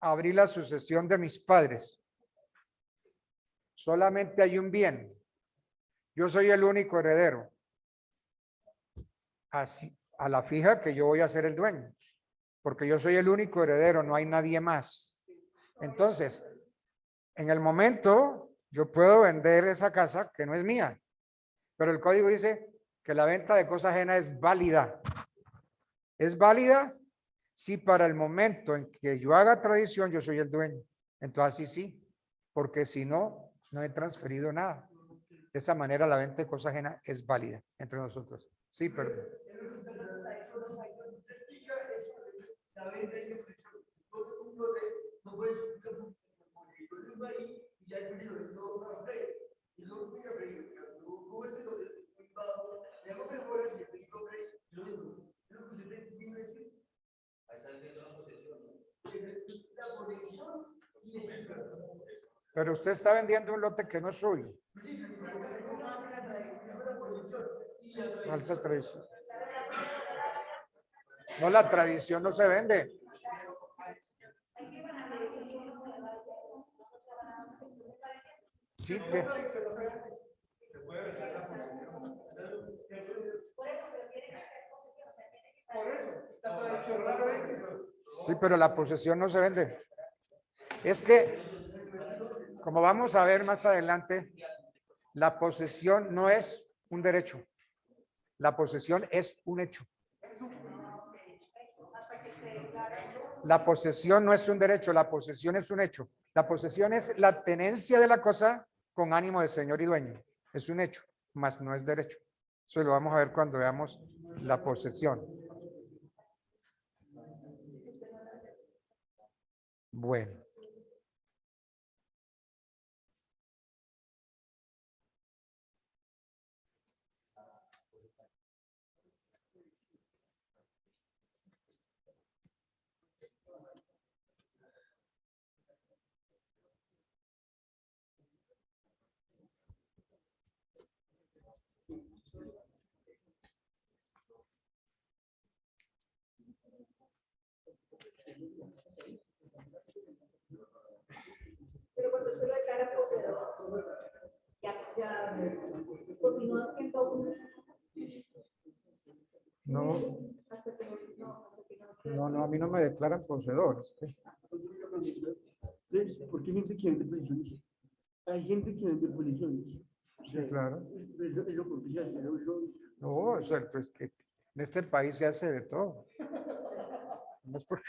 abrí la sucesión de mis padres. Solamente hay un bien. Yo soy el único heredero. Así, a la fija que yo voy a ser el dueño. Porque yo soy el único heredero, no hay nadie más. Entonces, en el momento, yo puedo vender esa casa que no es mía. Pero el código dice que la venta de cosa ajena es válida. Es válida si para el momento en que yo haga tradición, yo soy el dueño. Entonces sí, porque si no, no he transferido nada. De esa manera la venta de cosa ajena es válida entre nosotros. Sí, perdón. Pero usted está vendiendo un lote que no es suyo. Falsa tradición. No, la tradición no se vende. Sí, sí, pero la posesión no se vende. Es que Como vamos a ver más adelante, la posesión no es un derecho. La posesión es un hecho. La posesión no es un derecho, la posesión es un hecho. La posesión es la tenencia de la cosa con ánimo de señor y dueño. Es un hecho, mas no es derecho. Eso lo vamos a ver cuando veamos la posesión. Bueno. Pero cuando se lo declara poseedor, ya continúa siendo un. No, Hasta que a mí no me declaran poseedor. Porque hay gente que vende posiciones. Hay gente que vende posiciones. Sí, claro. Eso porque se hace, eso. No, o sea, pues que en este país se hace de todo. No es porque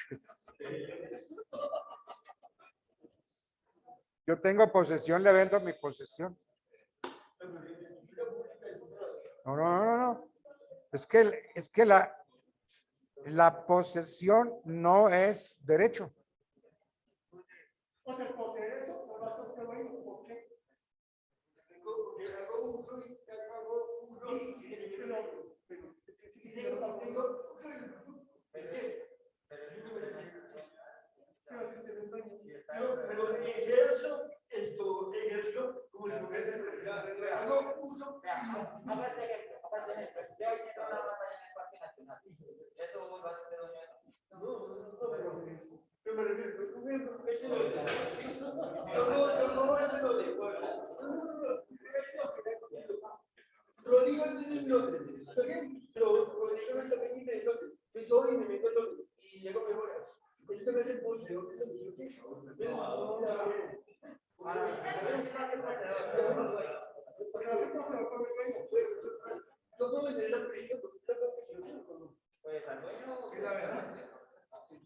yo tengo posesión, le vendo mi posesión. No. Es que la posesión no es derecho. O sea, poseer eso no lo hace usted bueno. ¿Por qué? Pero ejerzo, ejerzo como el hago uso.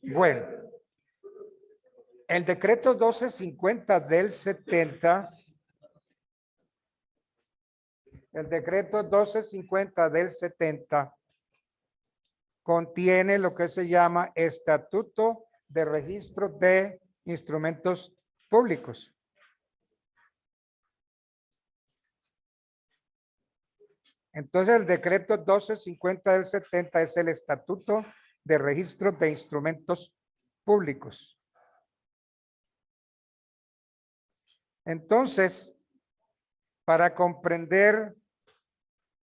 Bueno, el decreto 1250 del 70, el decreto 1250 del 70 contiene lo que se llama Estatuto de Registro de Instrumentos Públicos. Entonces, el decreto 1250 del 70 es el Estatuto de Registro de Instrumentos Públicos. Entonces, para comprender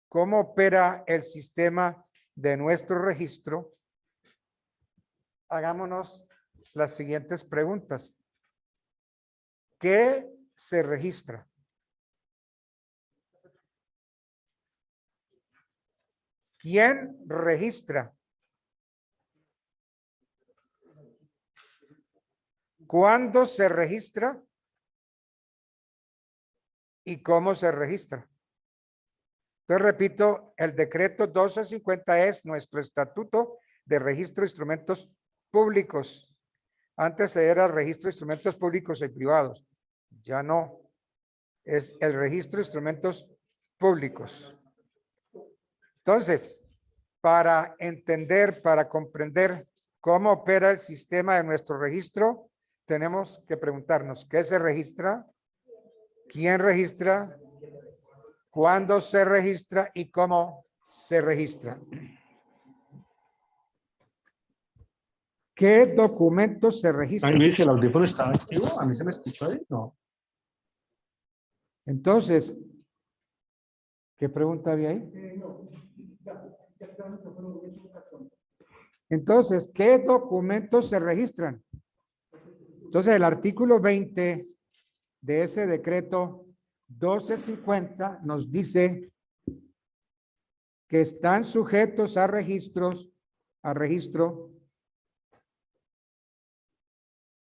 cómo opera el sistema de nuestro registro, hagámonos las siguientes preguntas. ¿Qué se registra? ¿Quién registra? ¿Cuándo se registra? ¿Y cómo se registra? Entonces, repito, el decreto 1250 es nuestro estatuto de registro de instrumentos públicos. Antes era el registro de instrumentos públicos y privados. Ya no. Es el registro de instrumentos públicos. Entonces, para entender, para comprender cómo opera el sistema de nuestro registro, tenemos que preguntarnos, ¿qué se registra? ¿Quién registra? ¿Cuándo se registra? ¿Y cómo se registra? ¿Qué documentos se registran? Luis, el audífono estaba activo. A mí se me escuchó ahí. No. Entonces, ¿qué pregunta había ahí? Entonces, ¿qué documentos se registran? Entonces, el artículo 20 de ese decreto 1250 nos dice que están sujetos a registro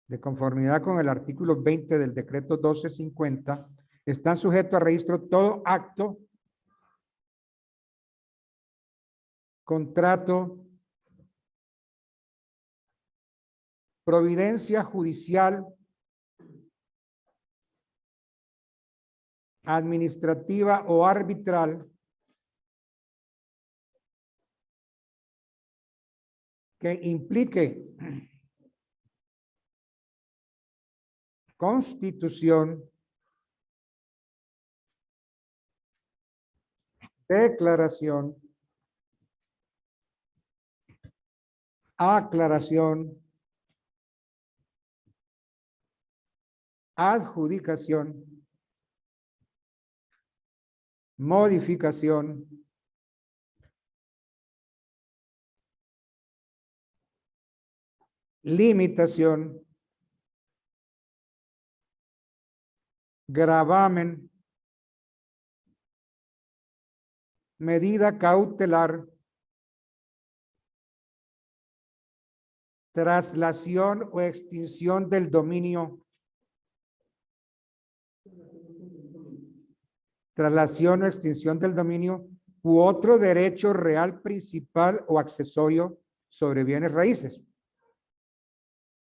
de conformidad con el artículo 20 del decreto 1250, están sujetos a registro todo acto, contrato, providencia judicial, administrativa o arbitral que implique constitución, declaración, aclaración, adjudicación, modificación, limitación, gravamen, medida cautelar, traslación o extinción del dominio, traslación o extinción del dominio u otro derecho real principal o accesorio sobre bienes raíces.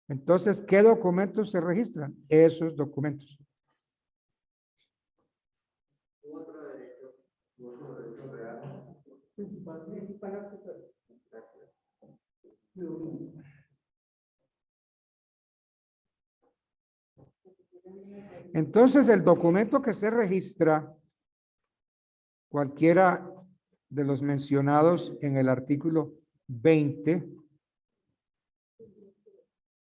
Entonces, ¿qué documentos se registran? Esos documentos. Principal accesorio. Entonces, el documento que se registra, cualquiera de los mencionados en el artículo 20,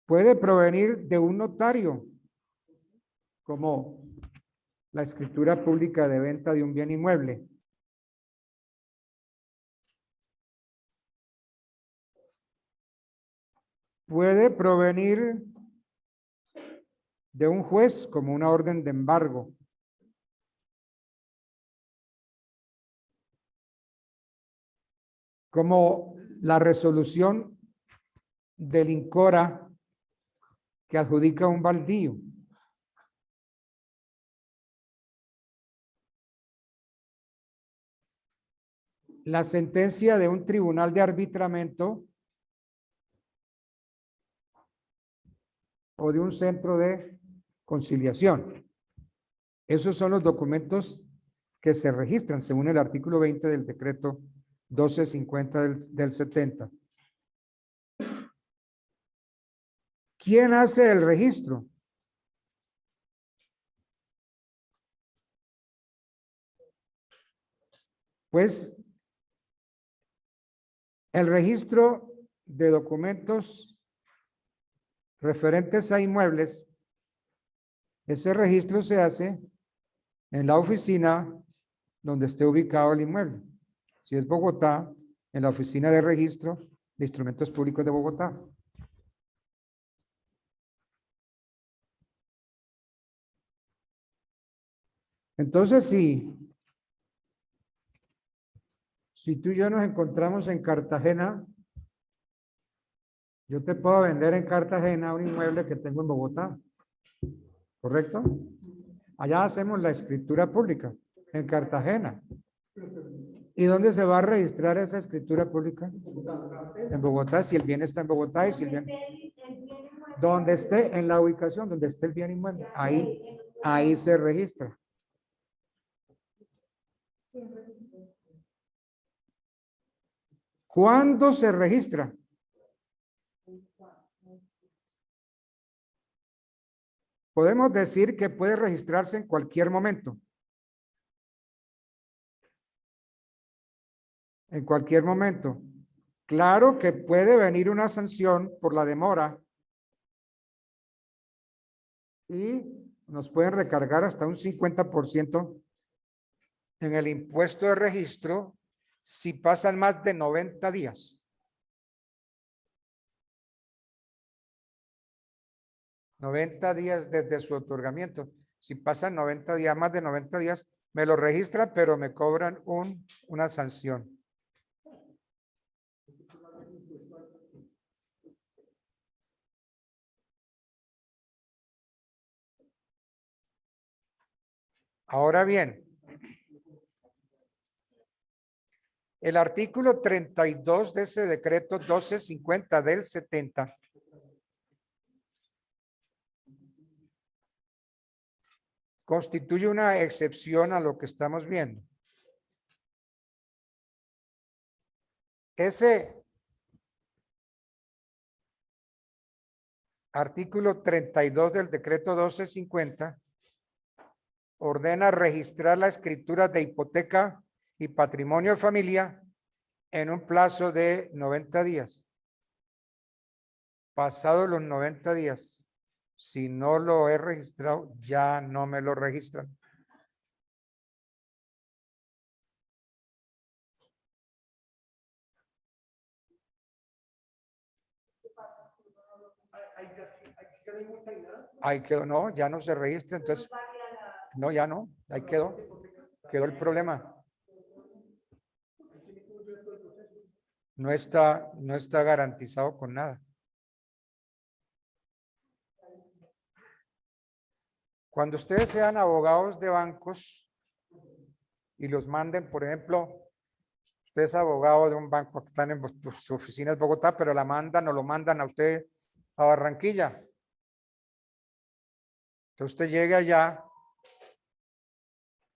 puede provenir de un notario, como la escritura pública de venta de un bien inmueble. Puede provenir de un juez, como una orden de embargo. Como la resolución del INCORA que adjudica un baldío. La sentencia de un tribunal de arbitramiento o de un centro de conciliación. Esos son los documentos que se registran según el artículo 20 del decreto 1250 del 70. ¿Quién hace el registro? Pues el registro de documentos referentes a inmuebles, ese registro se hace en la oficina donde esté ubicado el inmueble. Si es Bogotá, en la oficina de registro de instrumentos públicos de Bogotá. Entonces, si tú y yo nos encontramos en Cartagena, yo te puedo vender en Cartagena un inmueble que tengo en Bogotá. ¿Correcto? Allá hacemos la escritura pública, en Cartagena. ¿Y dónde se va a registrar esa escritura pública? En Bogotá, si el bien está en Bogotá y si el bien... Donde esté, en la ubicación donde esté el bien inmueble, ahí se registra. ¿Cuándo se registra? Podemos decir que puede registrarse en cualquier momento. En cualquier momento. Claro que puede venir una sanción por la demora y nos pueden recargar hasta un 50% en el impuesto de registro si pasan más de 90 días. $90 días desde su otorgamiento. Si pasan 90 días, más de 90 días, me lo registran, pero me cobran una sanción. Ahora bien, el artículo 32 de ese decreto 1250 del 70 constituye una excepción a lo que estamos viendo. Ese artículo 32 del decreto 1250 ordena registrar la escritura de hipoteca y patrimonio de familia en un plazo de 90 días. Pasados los 90 días, si no lo he registrado, ya no me lo registran. Ahí quedó, no, ya no se registra, entonces, no, ya no, ahí quedó el problema. No está garantizado con nada. Cuando ustedes sean abogados de bancos y los manden, por ejemplo, usted es abogado de un banco que están en su oficina en Bogotá, pero la mandan o lo mandan a usted a Barranquilla. Entonces usted llega allá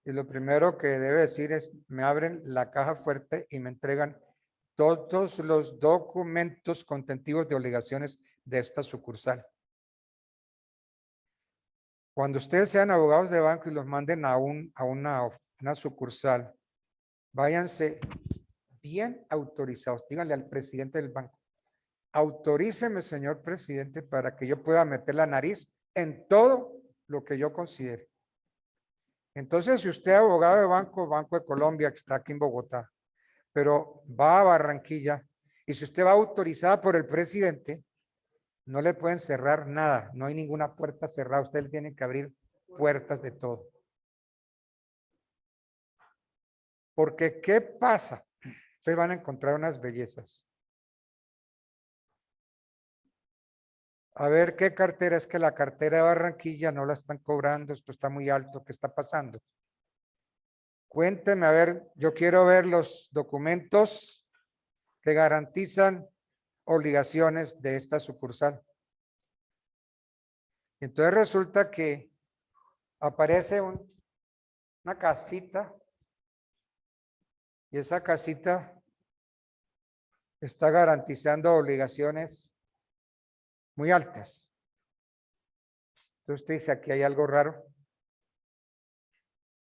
y lo primero que debe decir es, me abren la caja fuerte y me entregan todos los documentos contentivos de obligaciones de esta sucursal. Cuando ustedes sean abogados de banco y los manden a una sucursal, váyanse bien autorizados. Díganle al presidente del banco, autoríceme, señor presidente, para que yo pueda meter la nariz en todo lo que yo considere. Entonces, si usted es abogado de Banco de Colombia, que está aquí en Bogotá, pero va a Barranquilla, y si usted va autorizada por el presidente, no le pueden cerrar nada, no hay ninguna puerta cerrada, ustedes tienen que abrir puertas de todo. Porque, ¿qué pasa? Ustedes van a encontrar unas bellezas. A ver qué cartera, es que la cartera de Barranquilla no la están cobrando, esto está muy alto, ¿qué está pasando? Cuénteme, a ver, yo quiero ver los documentos que garantizan obligaciones de esta sucursal. Entonces resulta que aparece una casita y esa casita está garantizando obligaciones muy altas. Entonces usted dice, aquí hay algo raro.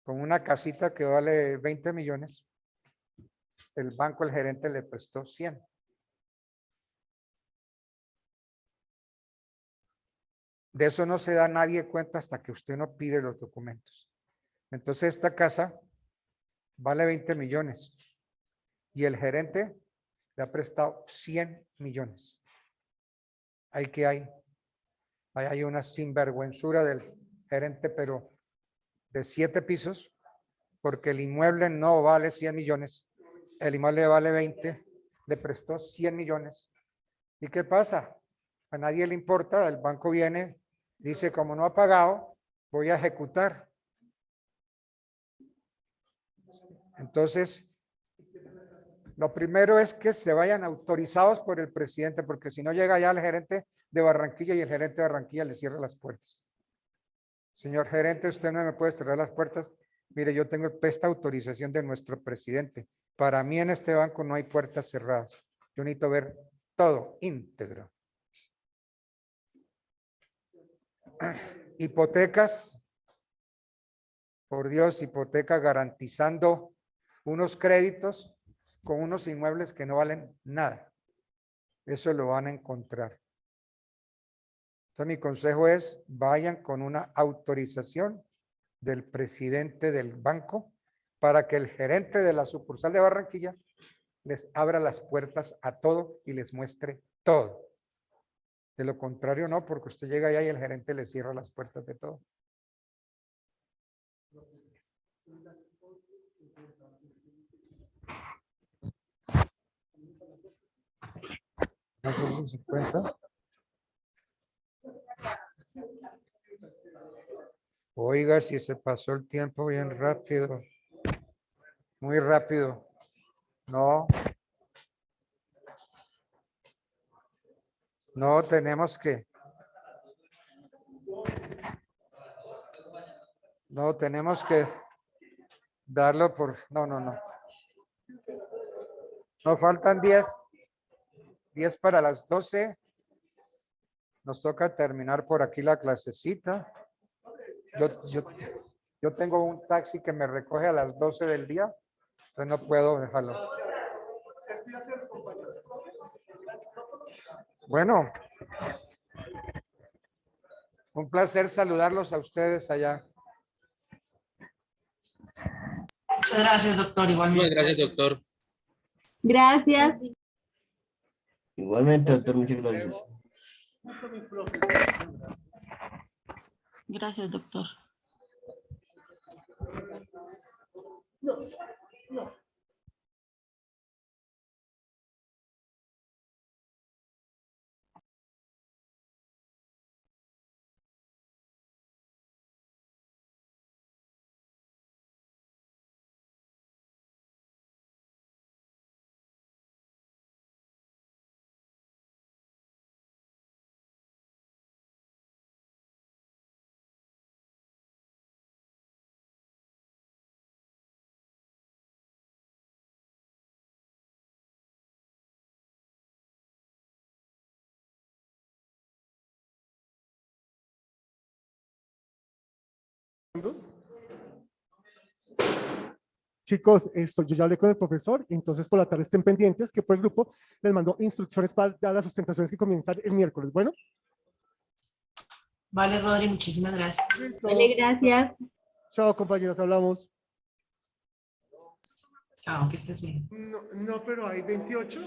Con una casita que vale 20 millones, el banco, el gerente le prestó 100. De eso no se da nadie cuenta hasta que usted no pide los documentos. Entonces esta casa vale 20 millones y el gerente le ha prestado 100 millones. Ahí que hay. Ahí hay una sinvergüenzura del gerente, pero de 7 pisos, porque el inmueble no vale 100 millones, el inmueble vale 20, le prestó 100 millones. ¿Y qué pasa? A nadie le importa, el banco viene, dice, como no ha pagado, voy a ejecutar. Entonces, lo primero es que se vayan autorizados por el presidente, porque si no llega ya el gerente de Barranquilla y el gerente de Barranquilla le cierra las puertas. Señor gerente, usted no me puede cerrar las puertas. Mire, yo tengo esta autorización de nuestro presidente. Para mí en este banco no hay puertas cerradas. Yo necesito ver todo íntegro. Hipotecas. Por Dios, hipoteca garantizando unos créditos con unos inmuebles que no valen nada. Eso lo van a encontrar. Entonces mi consejo es, vayan con una autorización del presidente del banco para que el gerente de la sucursal de Barranquilla les abra las puertas a todo y les muestre todo. De lo contrario no, porque usted llega allá y el gerente le cierra las puertas de todo. ¿No 50? Oiga, si se pasó el tiempo bien rápido. Muy rápido. No. No, tenemos que. No, tenemos que darlo por. No, no, no. Nos faltan 10. 10 para las 12. Nos toca terminar por aquí la clasecita. Yo tengo un taxi que me recoge a las 12 del día. Entonces no puedo dejarlo. Bueno. Un placer saludarlos a ustedes allá. Muchas gracias, doctor. Igualmente. Gracias, doctor. Gracias. Igualmente, doctor, muchas gracias. Gracias, doctor. No, no. Chicos, yo ya hablé con el profesor, entonces por la tarde estén pendientes que por el grupo les mando instrucciones para las sustentaciones que comienzan el miércoles. Bueno. Vale, Rodri, muchísimas gracias. Listo. Vale, gracias. Chao, compañeros, hablamos. Chao, que estés bien. No, pero hay 28.